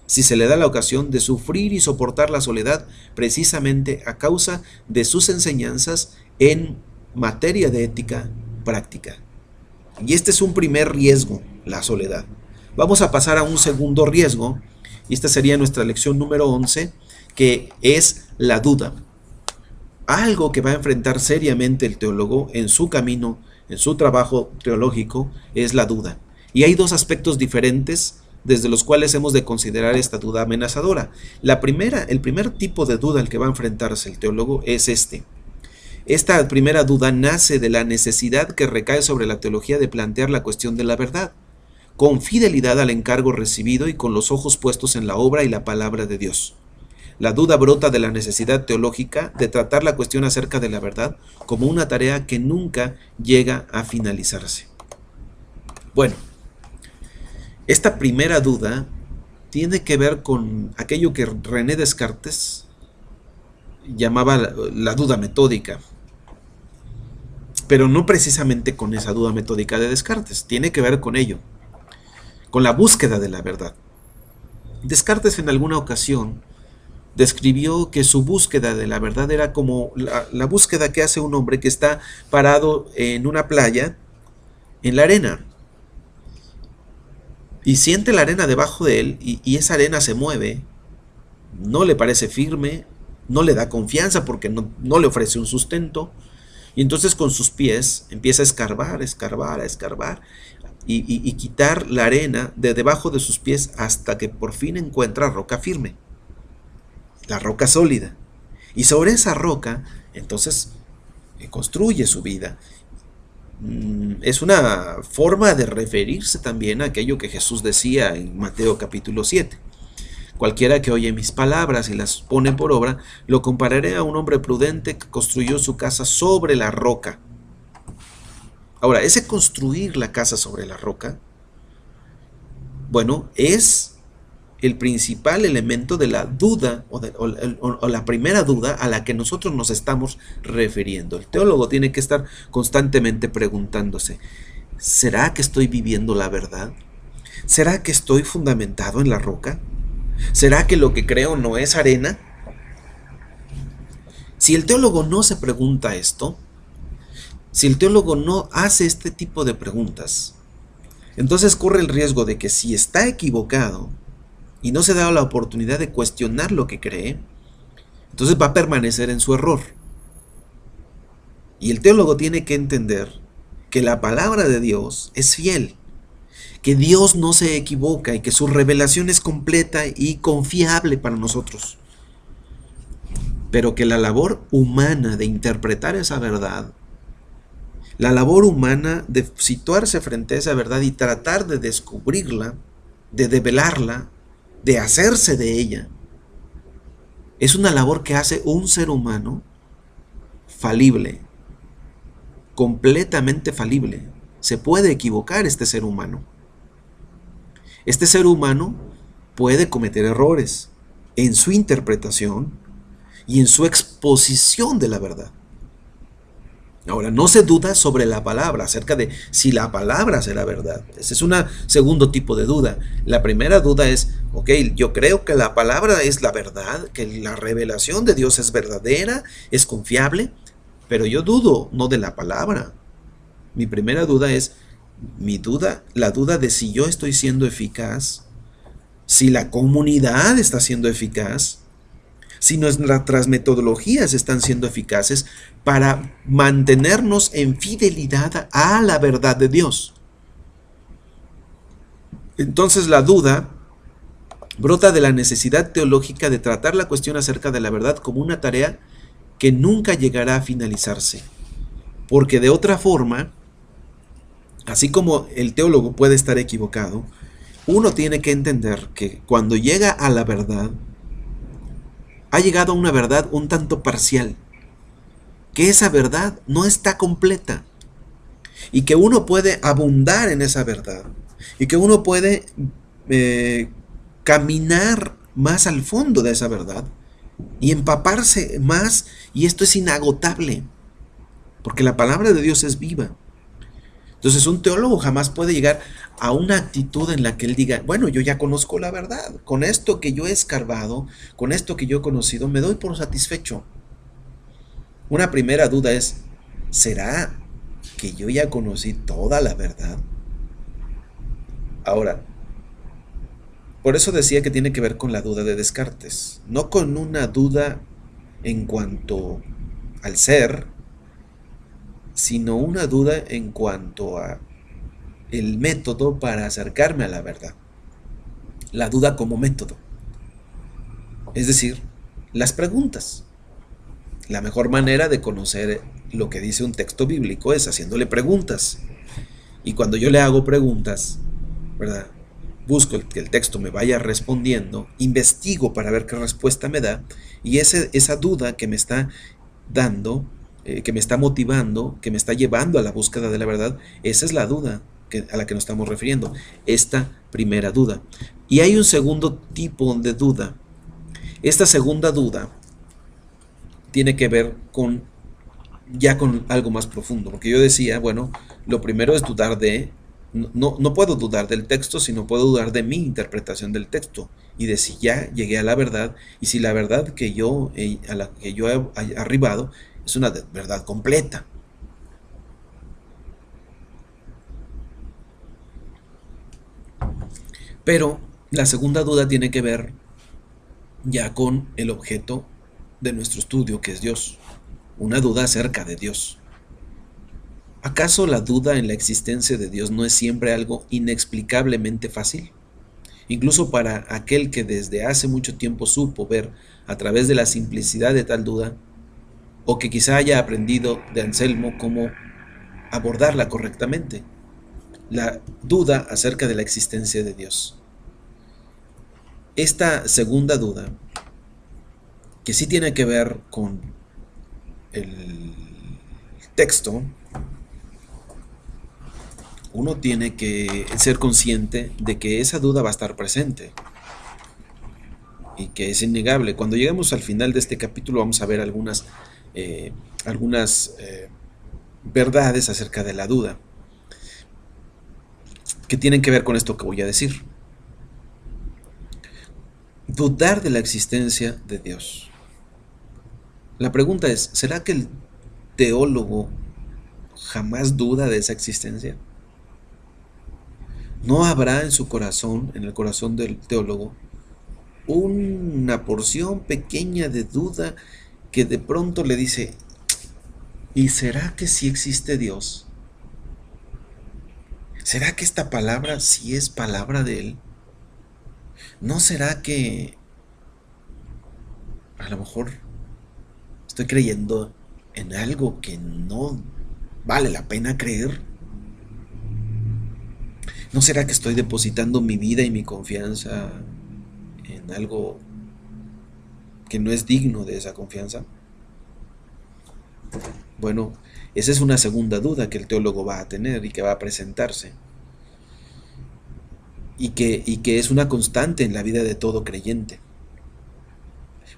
Speaker 1: si se le da la ocasión, de sufrir y soportar la soledad precisamente a causa de sus enseñanzas en materia de ética práctica. Y este es un primer riesgo, la soledad. Vamos a pasar a un segundo riesgo, y esta sería nuestra lección número 11, que es la duda. Algo que va a enfrentar seriamente el teólogo en su camino, en su trabajo teológico, es la duda. Y hay dos aspectos diferentes desde los cuales hemos de considerar esta duda amenazadora. El primer tipo de duda al que va a enfrentarse el teólogo es este. Esta primera duda nace de la necesidad que recae sobre la teología de plantear la cuestión de la verdad, con fidelidad al encargo recibido y con los ojos puestos en la obra y la palabra de Dios. La duda brota de la necesidad teológica de tratar la cuestión acerca de la verdad como una tarea que nunca llega a finalizarse. Bueno, esta primera duda tiene que ver con aquello que René Descartes llamaba la duda metódica, pero no precisamente con esa duda metódica de Descartes, tiene que ver con ello, con la búsqueda de la verdad. Descartes en alguna ocasión describió que su búsqueda de la verdad era como la búsqueda que hace un hombre que está parado en una playa, en la arena, y siente la arena debajo de él, y esa arena se mueve, no le parece firme, no le da confianza porque no le ofrece un sustento, y entonces con sus pies empieza a escarbar, y quitar la arena de debajo de sus pies hasta que por fin encuentra roca firme, la roca sólida. Y sobre esa roca, entonces, construye su vida. Es una forma de referirse también a aquello que Jesús decía en Mateo capítulo 7. Cualquiera que oye mis palabras y las pone por obra, lo compararé a un hombre prudente que construyó su casa sobre la roca. Ahora, ese construir la casa sobre la roca, bueno, es el principal elemento de la duda o la primera duda a la que nosotros nos estamos refiriendo. El teólogo tiene que estar constantemente preguntándose, ¿será que estoy viviendo la verdad? ¿Será que estoy fundamentado en la roca? ¿Será que lo que creo no es arena? Si el teólogo no se pregunta esto, si el teólogo no hace este tipo de preguntas, entonces corre el riesgo de que si está equivocado y no se da la oportunidad de cuestionar lo que cree, entonces va a permanecer en su error. Y el teólogo tiene que entender que la palabra de Dios es fiel, que Dios no se equivoca y que su revelación es completa y confiable para nosotros. Pero que la labor humana de interpretar esa verdad, la labor humana de situarse frente a esa verdad y tratar de descubrirla, de develarla, de hacerse de ella, es una labor que hace un ser humano falible, completamente falible. Se puede equivocar este ser humano. Este ser humano puede cometer errores en su interpretación y en su exposición de la verdad. Ahora, no se duda sobre la palabra, acerca de si la palabra será verdad. Ese es un segundo tipo de duda. La primera duda es, ok, yo creo que la palabra es la verdad, que la revelación de Dios es verdadera, es confiable, pero yo dudo no de la palabra. Mi primera duda es, la duda de si yo estoy siendo eficaz, si la comunidad está siendo eficaz, si nuestras metodologías están siendo eficaces para mantenernos en fidelidad a la verdad de Dios. Entonces la duda brota de la necesidad teológica de tratar la cuestión acerca de la verdad como una tarea que nunca llegará a finalizarse, porque de otra forma, así como el teólogo puede estar equivocado, uno tiene que entender que cuando llega a la verdad, ha llegado a una verdad un tanto parcial, que esa verdad no está completa, y que uno puede abundar en esa verdad, y que uno puede caminar más al fondo de esa verdad, y empaparse más, y esto es inagotable, porque la palabra de Dios es viva. Entonces un teólogo jamás puede llegar a una actitud en la que él diga, bueno, yo ya conozco la verdad, con esto que yo he escarbado, con esto que yo he conocido, me doy por satisfecho. Una primera duda es, ¿será que yo ya conocí toda la verdad? Ahora, por eso decía que tiene que ver con la duda de Descartes, no con una duda en cuanto al ser, sino una duda en cuanto a el método para acercarme a la verdad. La duda como método. Es decir, las preguntas. La mejor manera de conocer lo que dice un texto bíblico es haciéndole preguntas. Y cuando yo le hago preguntas, ¿verdad? Busco que el texto me vaya respondiendo, investigo para ver qué respuesta me da, y esa duda que me está dando, que me está motivando, que me está llevando a la búsqueda de la verdad, esa es la duda a la que nos estamos refiriendo, esta primera duda. Y hay un segundo tipo de duda. Esta segunda duda tiene que ver con algo más profundo, porque yo decía, bueno, lo primero es dudar no puedo dudar del texto, sino puedo dudar de mi interpretación del texto y de si ya llegué a la verdad y si la verdad a la que yo he arribado es una verdad completa. Pero la segunda duda tiene que ver ya con el objeto de nuestro estudio, que es Dios. Una duda acerca de Dios. ¿Acaso la duda en la existencia de Dios no es siempre algo inexplicablemente fácil? Incluso para aquel que desde hace mucho tiempo supo ver a través de la simplicidad de tal duda, o que quizá haya aprendido de Anselmo cómo abordarla correctamente. La duda acerca de la existencia de Dios. Esta segunda duda, que sí tiene que ver con el texto, uno tiene que ser consciente de que esa duda va a estar presente y que es innegable. Cuando lleguemos al final de este capítulo vamos a ver algunas verdades acerca de la duda que tienen que ver con esto que voy a decir. Dudar de la existencia de Dios. La pregunta es, ¿será que el teólogo jamás duda de esa existencia? ¿No habrá en su corazón, en el corazón del teólogo, una porción pequeña de duda que de pronto le dice, ¿y será que sí existe Dios? ¿Será que esta palabra sí es palabra de Él? ¿No será que a lo mejor estoy creyendo en algo que no vale la pena creer? ¿No será que estoy depositando mi vida y mi confianza en algo que no es digno de esa confianza? Bueno, esa es una segunda duda que el teólogo va a tener y que va a presentarse. Y que es una constante en la vida de todo creyente.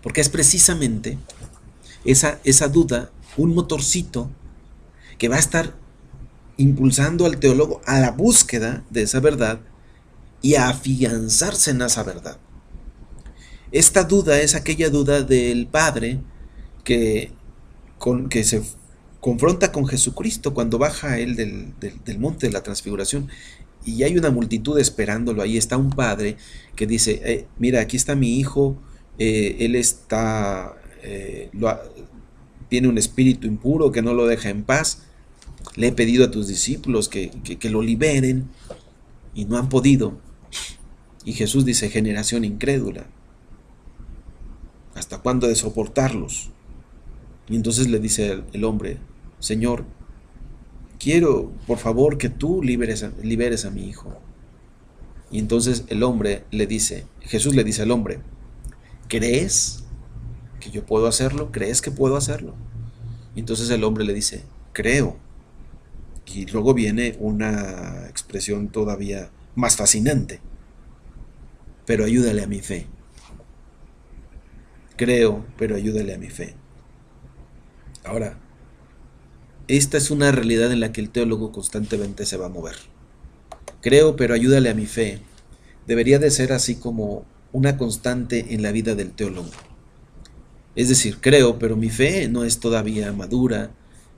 Speaker 1: Porque es precisamente esa duda, un motorcito que va a estar impulsando al teólogo a la búsqueda de esa verdad y a afianzarse en esa verdad. Esta duda es aquella duda del Padre que se confronta con Jesucristo cuando baja él del monte de la transfiguración y hay una multitud esperándolo. Ahí está un padre que dice, mira, aquí está mi hijo, él está, tiene un espíritu impuro que no lo deja en paz. Le he pedido a tus discípulos que lo liberen y no han podido. Y Jesús dice, generación incrédula, ¿hasta cuándo he de soportarlos? Y entonces le dice el hombre, Señor, quiero por favor que tú liberes a mi hijo. Y entonces Jesús le dice al hombre, ¿crees que yo puedo hacerlo? ¿Crees que puedo hacerlo? Y entonces el hombre le dice, creo. Y luego viene una expresión todavía más fascinante. Pero ayúdale a mi fe. Creo, pero ayúdale a mi fe. Ahora, esta es una realidad en la que el teólogo constantemente se va a mover. Creo, pero ayúdale a mi fe. Debería de ser así como una constante en la vida del teólogo. Es decir, creo, pero mi fe no es todavía madura.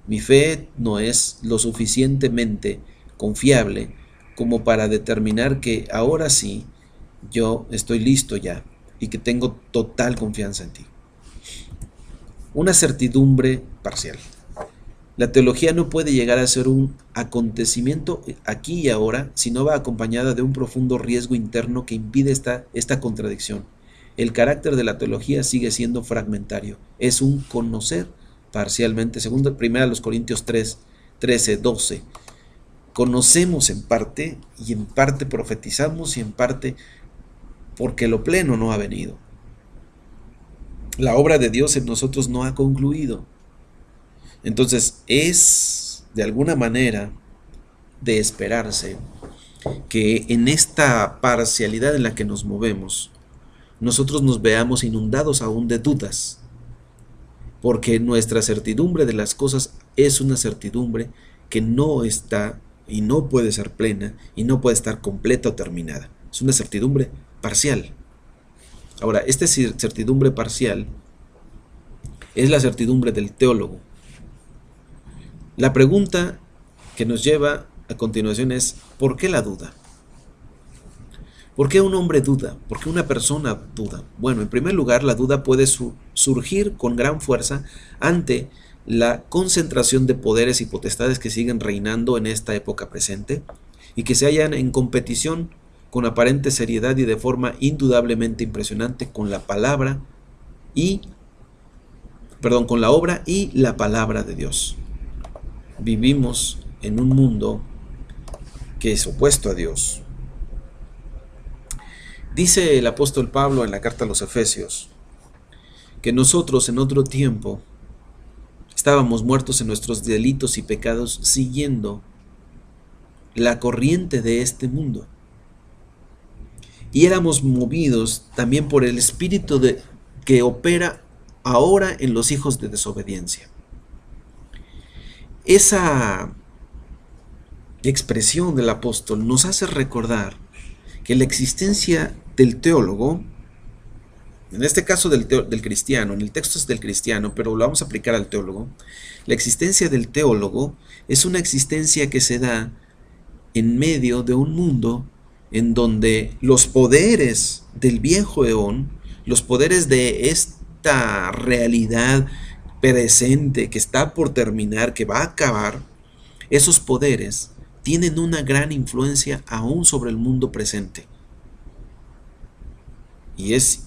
Speaker 1: Mi fe no es lo suficientemente confiable como para determinar que ahora sí yo estoy listo ya y que tengo total confianza en ti. Una certidumbre parcial. La teología no puede llegar a ser un acontecimiento aquí y ahora si no va acompañada de un profundo riesgo interno que impide esta contradicción. El carácter de la teología sigue siendo fragmentario. Es un conocer parcialmente. Segundo, primera los Corintios 3, 13, 12. Conocemos en parte, y en parte profetizamos, y en parte porque lo pleno no ha venido. La obra de Dios en nosotros no ha concluido. Entonces es de alguna manera de esperarse que en esta parcialidad en la que nos movemos, nosotros nos veamos inundados aún de dudas, porque nuestra certidumbre de las cosas es una certidumbre que no está y no puede ser plena y no puede estar completa o terminada. Es una certidumbre parcial. Ahora, esta certidumbre parcial es la certidumbre del teólogo. La pregunta que nos lleva a continuación es, ¿por qué la duda? ¿Por qué un hombre duda? ¿Por qué una persona duda? Bueno, en primer lugar, la duda puede surgir con gran fuerza ante la concentración de poderes y potestades que siguen reinando en esta época presente y que se hallan en competición con aparente seriedad y de forma indudablemente impresionante con la palabra con la obra y la palabra de Dios. Vivimos en un mundo que es opuesto a Dios. Dice el apóstol Pablo en la carta a los Efesios que nosotros en otro tiempo estábamos muertos en nuestros delitos y pecados siguiendo la corriente de este mundo. Y éramos movidos también por el espíritu que opera ahora en los hijos de desobediencia. Esa expresión del apóstol nos hace recordar que la existencia del teólogo, en este caso del cristiano, en el texto es del cristiano, pero lo vamos a aplicar al teólogo, la existencia del teólogo es una existencia que se da en medio de un mundo en donde los poderes del viejo eón, los poderes de esta realidad presente que está por terminar, que va a acabar, esos poderes tienen una gran influencia aún sobre el mundo presente. Y es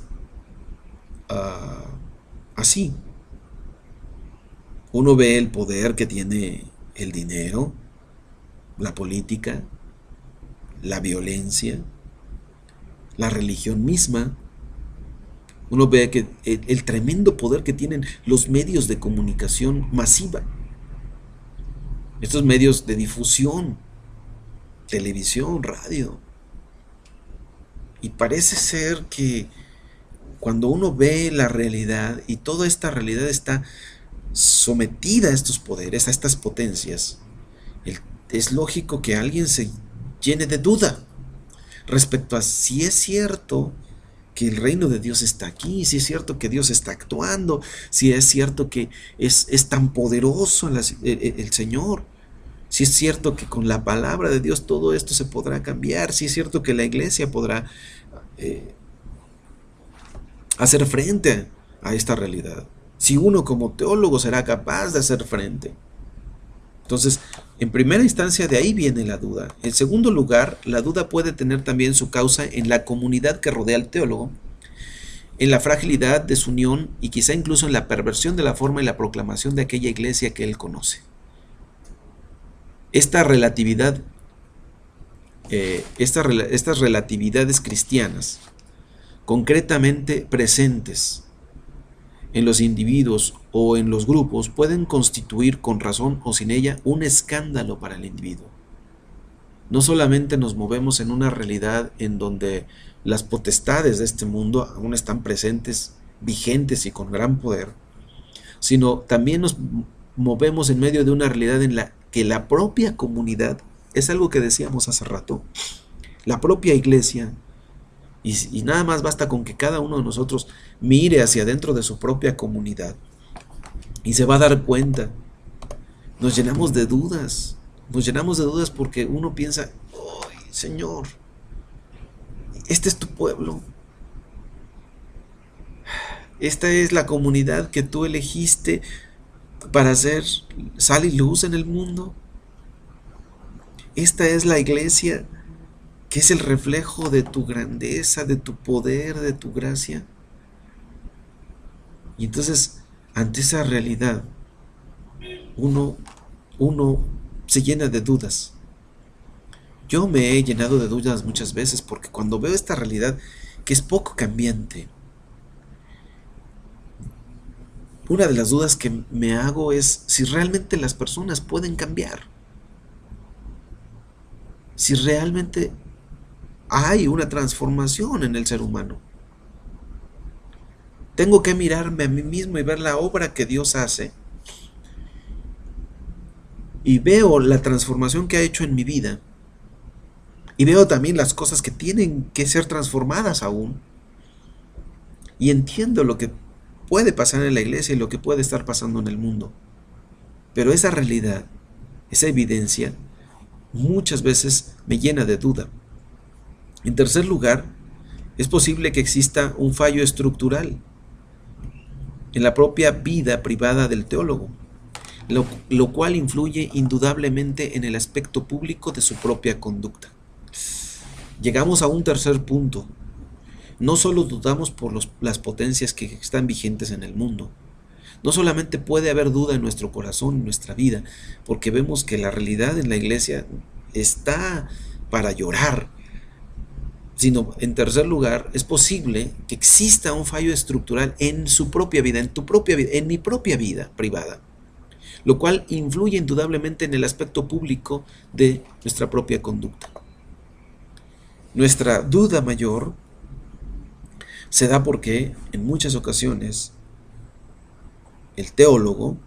Speaker 1: así. Uno ve el poder que tiene el dinero, la política, la violencia, la religión misma. Uno ve que el tremendo poder que tienen los medios de comunicación masiva, estos medios de difusión, televisión, radio. Y parece ser que cuando uno ve la realidad y toda esta realidad está sometida a estos poderes, a estas potencias, es lógico que alguien se llene de duda respecto a si es cierto que el reino de Dios está aquí, si es cierto que Dios está actuando, si es cierto que es tan poderoso el Señor, si es cierto que con la palabra de Dios todo esto se podrá cambiar, si es cierto que la iglesia podrá hacer frente a esta realidad, si uno como teólogo será capaz de hacer frente. Entonces, en primera instancia de ahí viene la duda. En segundo lugar, la duda puede tener también su causa en la comunidad que rodea al teólogo, en la fragilidad de su unión y quizá incluso en la perversión de la forma y la proclamación de aquella iglesia que él conoce. Esta relatividad, estas relatividades cristianas, concretamente presentes en los individuos o en los grupos, pueden constituir con razón o sin ella un escándalo para el individuo. No solamente nos movemos en una realidad en donde las potestades de este mundo aún están presentes, vigentes y con gran poder, sino también nos movemos en medio de una realidad en la que la propia comunidad, es algo que decíamos hace rato, la propia iglesia, y nada más basta con que cada uno de nosotros mire hacia adentro de su propia comunidad y se va a dar cuenta. Nos llenamos de dudas porque uno piensa, ¡ay, Señor! Este es tu pueblo. Esta es la comunidad que tú elegiste para hacer sal y luz en el mundo. Esta es la iglesia que es el reflejo de tu grandeza, de tu poder, de tu gracia. Y entonces, ante esa realidad, uno, uno se llena de dudas. Yo me he llenado de dudas muchas veces porque cuando veo esta realidad que es poco cambiante, una de las dudas que me hago es si realmente las personas pueden cambiar, si realmente hay una transformación en el ser humano. Tengo que mirarme a mí mismo y ver la obra que Dios hace y veo la transformación que ha hecho en mi vida y veo también las cosas que tienen que ser transformadas aún y entiendo lo que puede pasar en la iglesia y lo que puede estar pasando en el mundo. Pero esa realidad, esa evidencia, muchas veces me llena de duda. En tercer lugar, es posible que exista un fallo estructural en la propia vida privada del teólogo, lo cual influye indudablemente en el aspecto público de su propia conducta. Llegamos a un tercer punto. No solo dudamos por las potencias que están vigentes en el mundo. No solamente puede haber duda en nuestro corazón, en nuestra vida, porque vemos que la realidad en la iglesia está para llorar, sino en tercer lugar, es posible que exista un fallo estructural en su propia vida, en tu propia vida, en mi propia vida privada, lo cual influye indudablemente en el aspecto público de nuestra propia conducta. Nuestra duda mayor se da porque en muchas ocasiones el teólogo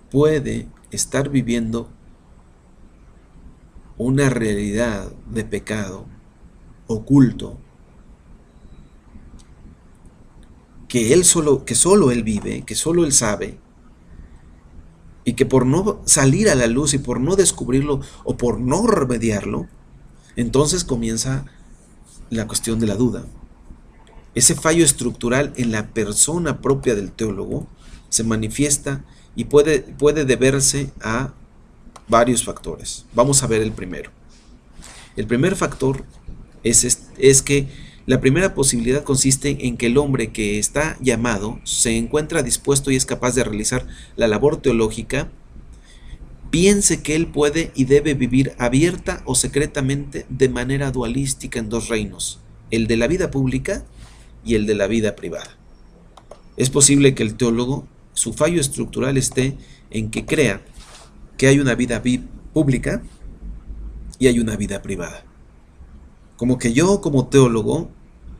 Speaker 1: puede estar viviendo una realidad de pecado oculto que solo él vive, que solo él sabe, y que por no salir a la luz y por no descubrirlo o por no remediarlo, entonces comienza la cuestión de la duda. Ese fallo estructural en la persona propia del teólogo se manifiesta y puede deberse a varios factores. Vamos a ver el primero. El primer factor es que la primera posibilidad consiste en que el hombre que está llamado se encuentra dispuesto y es capaz de realizar la labor teológica, piense que él puede y debe vivir abierta o secretamente de manera dualística en dos reinos, el de la vida pública y el de la vida privada. Es posible que el teólogo, su fallo estructural esté en que crea que hay una vida pública y hay una vida privada. Como que yo, como teólogo,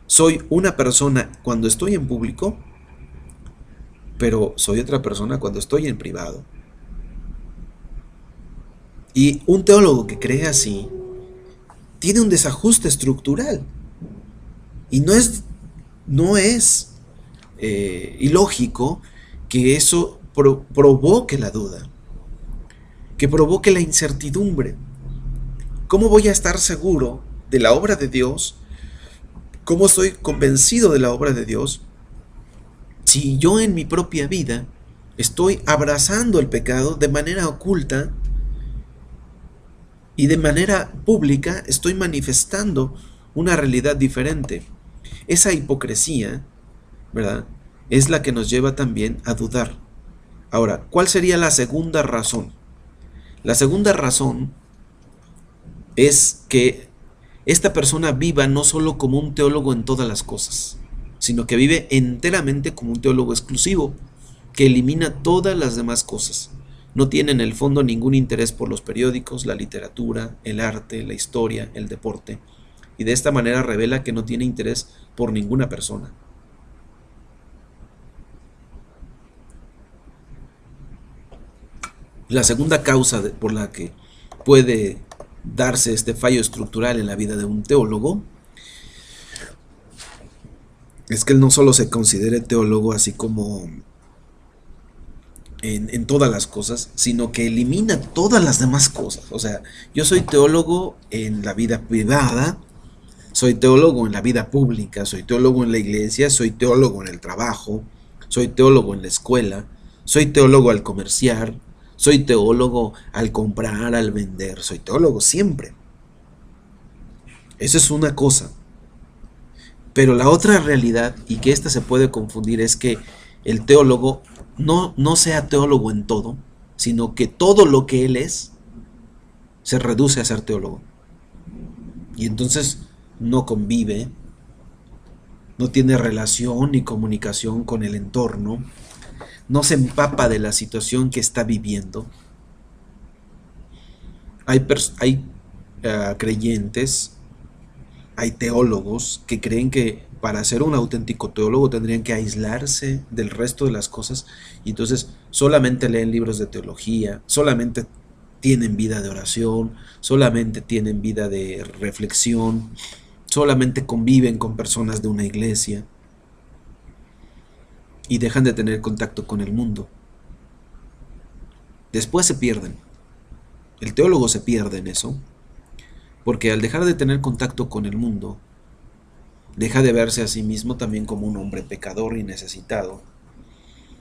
Speaker 1: soy una persona cuando estoy en público, pero soy otra persona cuando estoy en privado. Y un teólogo que cree así tiene un desajuste estructural. Y no es ilógico que eso provoque la duda, que provoque la incertidumbre. ¿Cómo voy a estar seguro de la obra de Dios? ¿Cómo estoy convencido de la obra de Dios si yo en mi propia vida estoy abrazando el pecado de manera oculta y de manera pública estoy manifestando una realidad diferente? Esa hipocresía, ¿verdad?, es la que nos lleva también a dudar. Ahora, ¿cuál sería la segunda razón? La segunda razón es que esta persona viva no solo como un teólogo en todas las cosas, sino que vive enteramente como un teólogo exclusivo, que elimina todas las demás cosas. No tiene en el fondo ningún interés por los periódicos, la literatura, el arte, la historia, el deporte, y de esta manera revela que no tiene interés por ninguna persona. La segunda causa por la que puede darse este fallo estructural en la vida de un teólogo es que él no solo se considere teólogo así como en todas las cosas, sino que elimina todas las demás cosas. O sea, yo soy teólogo en la vida privada, soy teólogo en la vida pública, soy teólogo en la iglesia, soy teólogo en el trabajo, soy teólogo en la escuela, soy teólogo al comerciar, soy teólogo al comprar, al vender, soy teólogo siempre. Eso es una cosa. Pero la otra realidad, y que esta se puede confundir, es que el teólogo no sea teólogo en todo, sino que todo lo que él es se reduce a ser teólogo. Y entonces no convive, no tiene relación ni comunicación con el entorno, no se empapa de la situación que está viviendo. Hay creyentes, hay teólogos que creen que para ser un auténtico teólogo tendrían que aislarse del resto de las cosas y entonces solamente leen libros de teología, solamente tienen vida de oración, solamente tienen vida de reflexión, solamente conviven con personas de una iglesia y dejan de tener contacto con el mundo. Después se pierden. El teólogo se pierde en eso, porque al dejar de tener contacto con el mundo, deja de verse a sí mismo también como un hombre pecador y necesitado,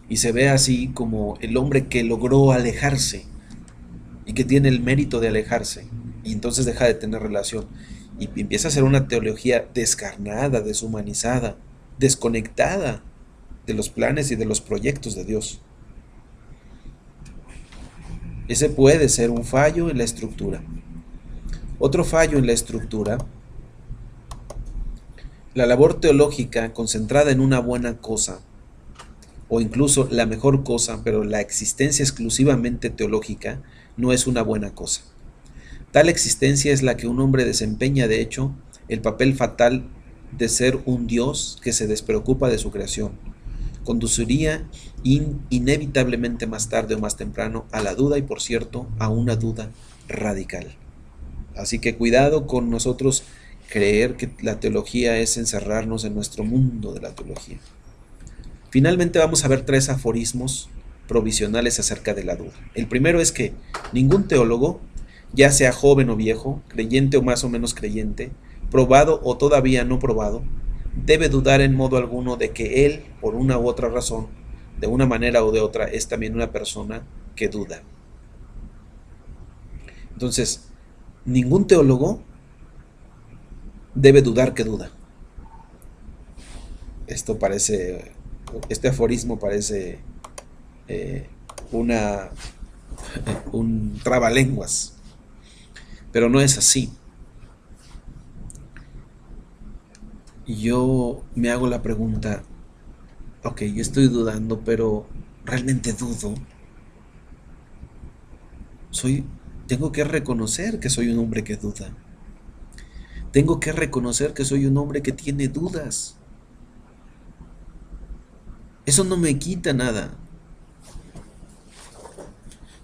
Speaker 1: y se ve así como el hombre que logró alejarse y que tiene el mérito de alejarse, y entonces deja de tener relación y empieza a hacer una teología descarnada, deshumanizada, desconectada de los planes y de los proyectos de Dios. Ese puede ser un fallo en la estructura. Otro fallo en la estructura: la labor teológica concentrada en una buena cosa, o incluso la mejor cosa, pero la existencia exclusivamente teológica, no es una buena cosa. Tal existencia es la que un hombre desempeña, de hecho, el papel fatal de ser un Dios que se despreocupa de su creación. Conduciría inevitablemente más tarde o más temprano a la duda y, por cierto, a una duda radical. Así que cuidado con nosotros creer que la teología es encerrarnos en nuestro mundo de la teología. Finalmente vamos a ver 3 aforismos provisionales acerca de la duda. El primero es que ningún teólogo, ya sea joven o viejo, creyente o más o menos creyente, probado o todavía no probado, debe dudar en modo alguno de que él, por una u otra razón, de una manera o de otra, es también una persona que duda. Entonces, ningún teólogo debe dudar que duda. Este aforismo parece un trabalenguas, pero no es así. Yo me hago la pregunta, ok, yo estoy dudando, pero ¿realmente dudo? Tengo que reconocer que soy un hombre que duda. Tengo que reconocer que soy un hombre que tiene dudas. Eso no me quita nada.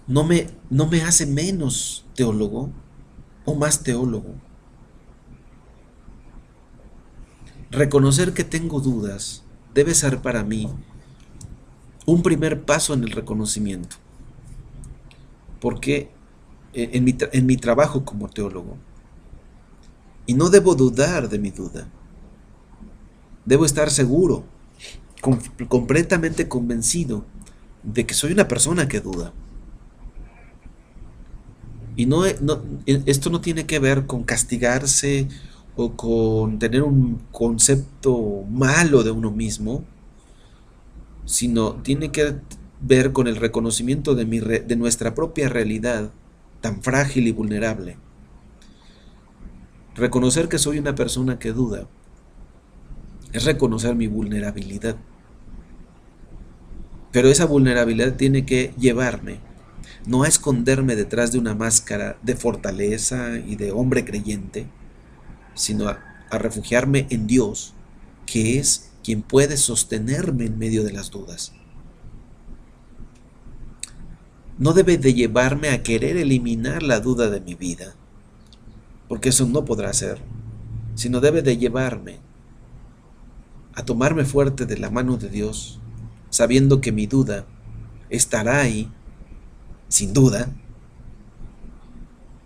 Speaker 1: No me hace menos teólogo o más teólogo. Reconocer que tengo dudas debe ser para mí un primer paso en el reconocimiento. Porque en mi trabajo como teólogo, y no debo dudar de mi duda, debo estar seguro, completamente convencido de que soy una persona que duda. Y esto no tiene que ver con castigarse o con tener un concepto malo de uno mismo, sino tiene que ver con el reconocimiento de nuestra propia realidad tan frágil y vulnerable. Reconocer que soy una persona que duda es reconocer mi vulnerabilidad. Pero esa vulnerabilidad tiene que llevarme no a esconderme detrás de una máscara de fortaleza y de hombre creyente, sino a refugiarme en Dios, que es quien puede sostenerme en medio de las dudas. No debe de llevarme a querer eliminar la duda de mi vida, porque eso no podrá ser, sino debe de llevarme a tomarme fuerte de la mano de Dios, sabiendo que mi duda estará ahí, sin duda,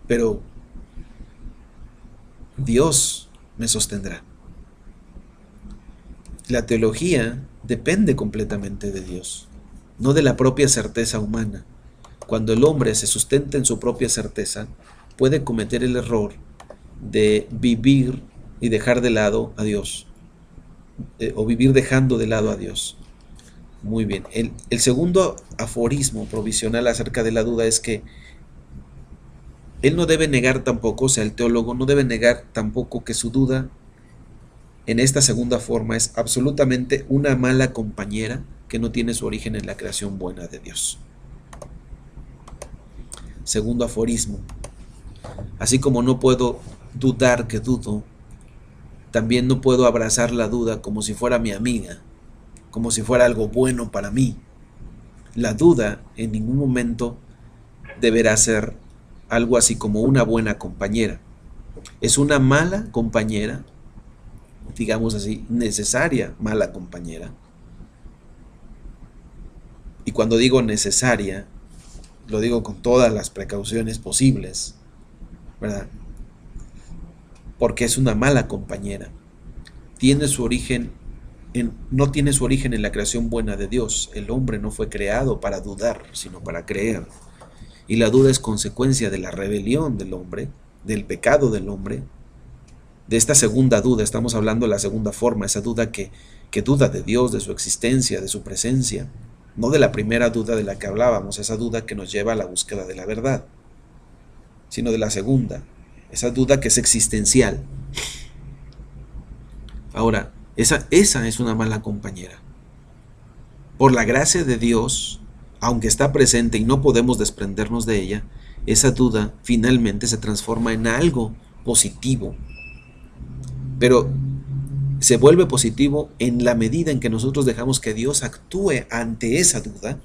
Speaker 1: pero Dios me sostendrá. La teología depende completamente de Dios, no de la propia certeza humana. Cuando el hombre se sustenta en su propia certeza, puede cometer el error de vivir y dejar de lado a Dios, o vivir dejando de lado a Dios. Muy bien. El segundo aforismo provisional acerca de la duda es que él no debe negar tampoco, o sea, el teólogo no debe negar tampoco que su duda en esta segunda forma es absolutamente una mala compañera que no tiene su origen en la creación buena de Dios. Segundo aforismo. Así como no puedo dudar que dudo, también no puedo abrazar la duda como si fuera mi amiga, como si fuera algo bueno para mí. La duda en ningún momento deberá ser algo así como una buena compañera. Es una mala compañera, digamos así, necesaria mala compañera. Y cuando digo necesaria, lo digo con todas las precauciones posibles, ¿verdad? Porque es una mala compañera. Tiene su origen no tiene su origen en la creación buena de Dios. El hombre no fue creado para dudar, sino para creer. Y la duda es consecuencia de la rebelión del hombre, del pecado del hombre. De esta segunda duda, estamos hablando de la segunda forma, esa duda que duda de Dios, de su existencia, de su presencia. No de la primera duda de la que hablábamos, esa duda que nos lleva a la búsqueda de la verdad, sino de la segunda, esa duda que es existencial. Ahora, esa es una mala compañera. Por la gracia de Dios, aunque está presente y no podemos desprendernos de ella, esa duda finalmente se transforma en algo positivo. Pero se vuelve positivo en la medida en que nosotros dejamos que Dios actúe ante esa duda,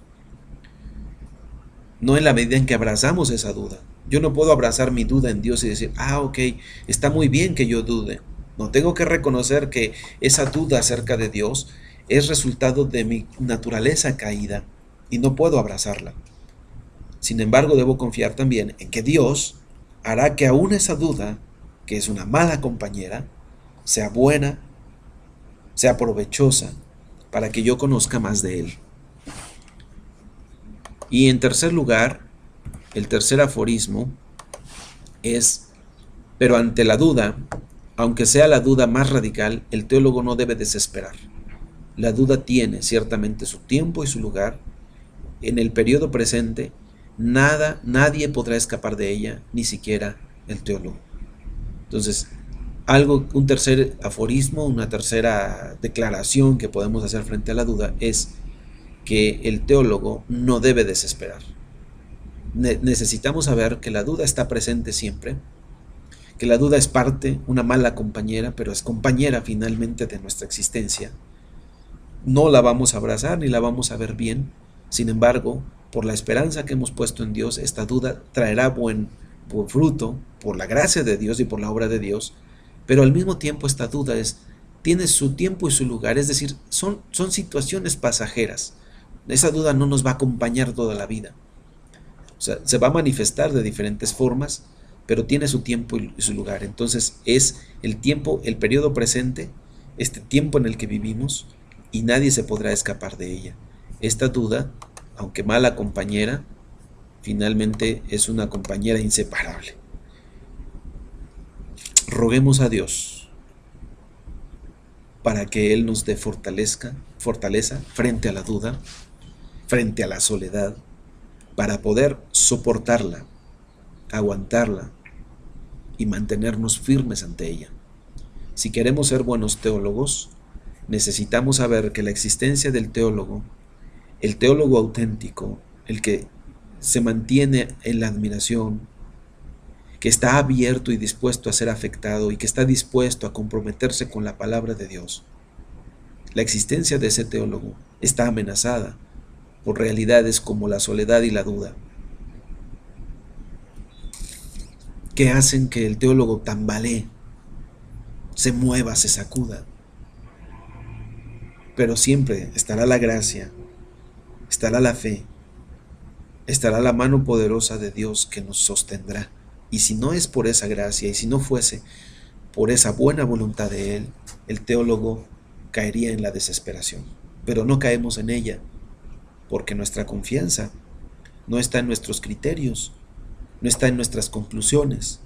Speaker 1: no en la medida en que abrazamos esa duda. Yo no puedo abrazar mi duda en Dios y decir, ok, está muy bien que yo dude. No, tengo que reconocer que esa duda acerca de Dios es resultado de mi naturaleza caída y no puedo abrazarla. Sin embargo, debo confiar también en que Dios hará que aún esa duda, que es una mala compañera, sea buena, sea provechosa, para que yo conozca más de Él. Y en tercer lugar, el tercer aforismo es, pero ante la duda, aunque sea la duda más radical, el teólogo no debe desesperar. La duda tiene ciertamente su tiempo y su lugar. En el periodo presente, nadie podrá escapar de ella, ni siquiera el teólogo. Entonces, un tercer aforismo, una tercera declaración que podemos hacer frente a la duda es que el teólogo no debe desesperar. Necesitamos saber que la duda está presente siempre, que la duda es parte, una mala compañera, pero es compañera finalmente de nuestra existencia. No la vamos a abrazar ni la vamos a ver bien. Sin embargo, por la esperanza que hemos puesto en Dios, esta duda traerá buen fruto por la gracia de Dios y por la obra de Dios. Pero al mismo tiempo esta duda tiene su tiempo y su lugar, es decir, son situaciones pasajeras. Esa duda no nos va a acompañar toda la vida. O sea, se va a manifestar de diferentes formas, pero tiene su tiempo y su lugar. Entonces es el tiempo, el periodo presente, este tiempo en el que vivimos, y nadie se podrá escapar de ella. Esta duda, aunque mala compañera, finalmente es una compañera inseparable. Roguemos a Dios para que Él nos dé fortaleza frente a la duda, frente a la soledad, para poder soportarla, aguantarla y mantenernos firmes ante ella. Si queremos ser buenos teólogos, necesitamos saber que la existencia del teólogo, el teólogo auténtico, el que se mantiene en la admiración, que está abierto y dispuesto a ser afectado y que está dispuesto a comprometerse con la palabra de Dios, la existencia de ese teólogo está amenazada por realidades como la soledad y la duda, que hacen que el teólogo tambalee, se mueva, se sacuda. Pero siempre estará la gracia, estará la fe, estará la mano poderosa de Dios que nos sostendrá. Y si no es por esa gracia, y si no fuese por esa buena voluntad de Él, el teólogo caería en la desesperación. Pero no caemos en ella, porque nuestra confianza no está en nuestros criterios, no está en nuestras conclusiones,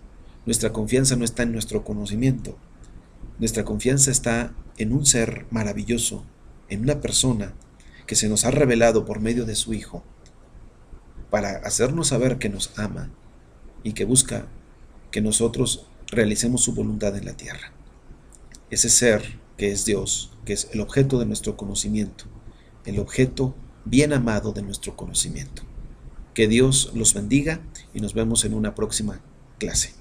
Speaker 1: nuestra confianza no está en nuestro conocimiento, nuestra confianza está en un ser maravilloso, en una persona que se nos ha revelado por medio de su Hijo, para hacernos saber que nos ama y que busca que nosotros realicemos su voluntad en la tierra. Ese ser que es Dios, que es el objeto de nuestro conocimiento, el objeto bien amado de nuestro conocimiento. Que Dios los bendiga y nos vemos en una próxima clase.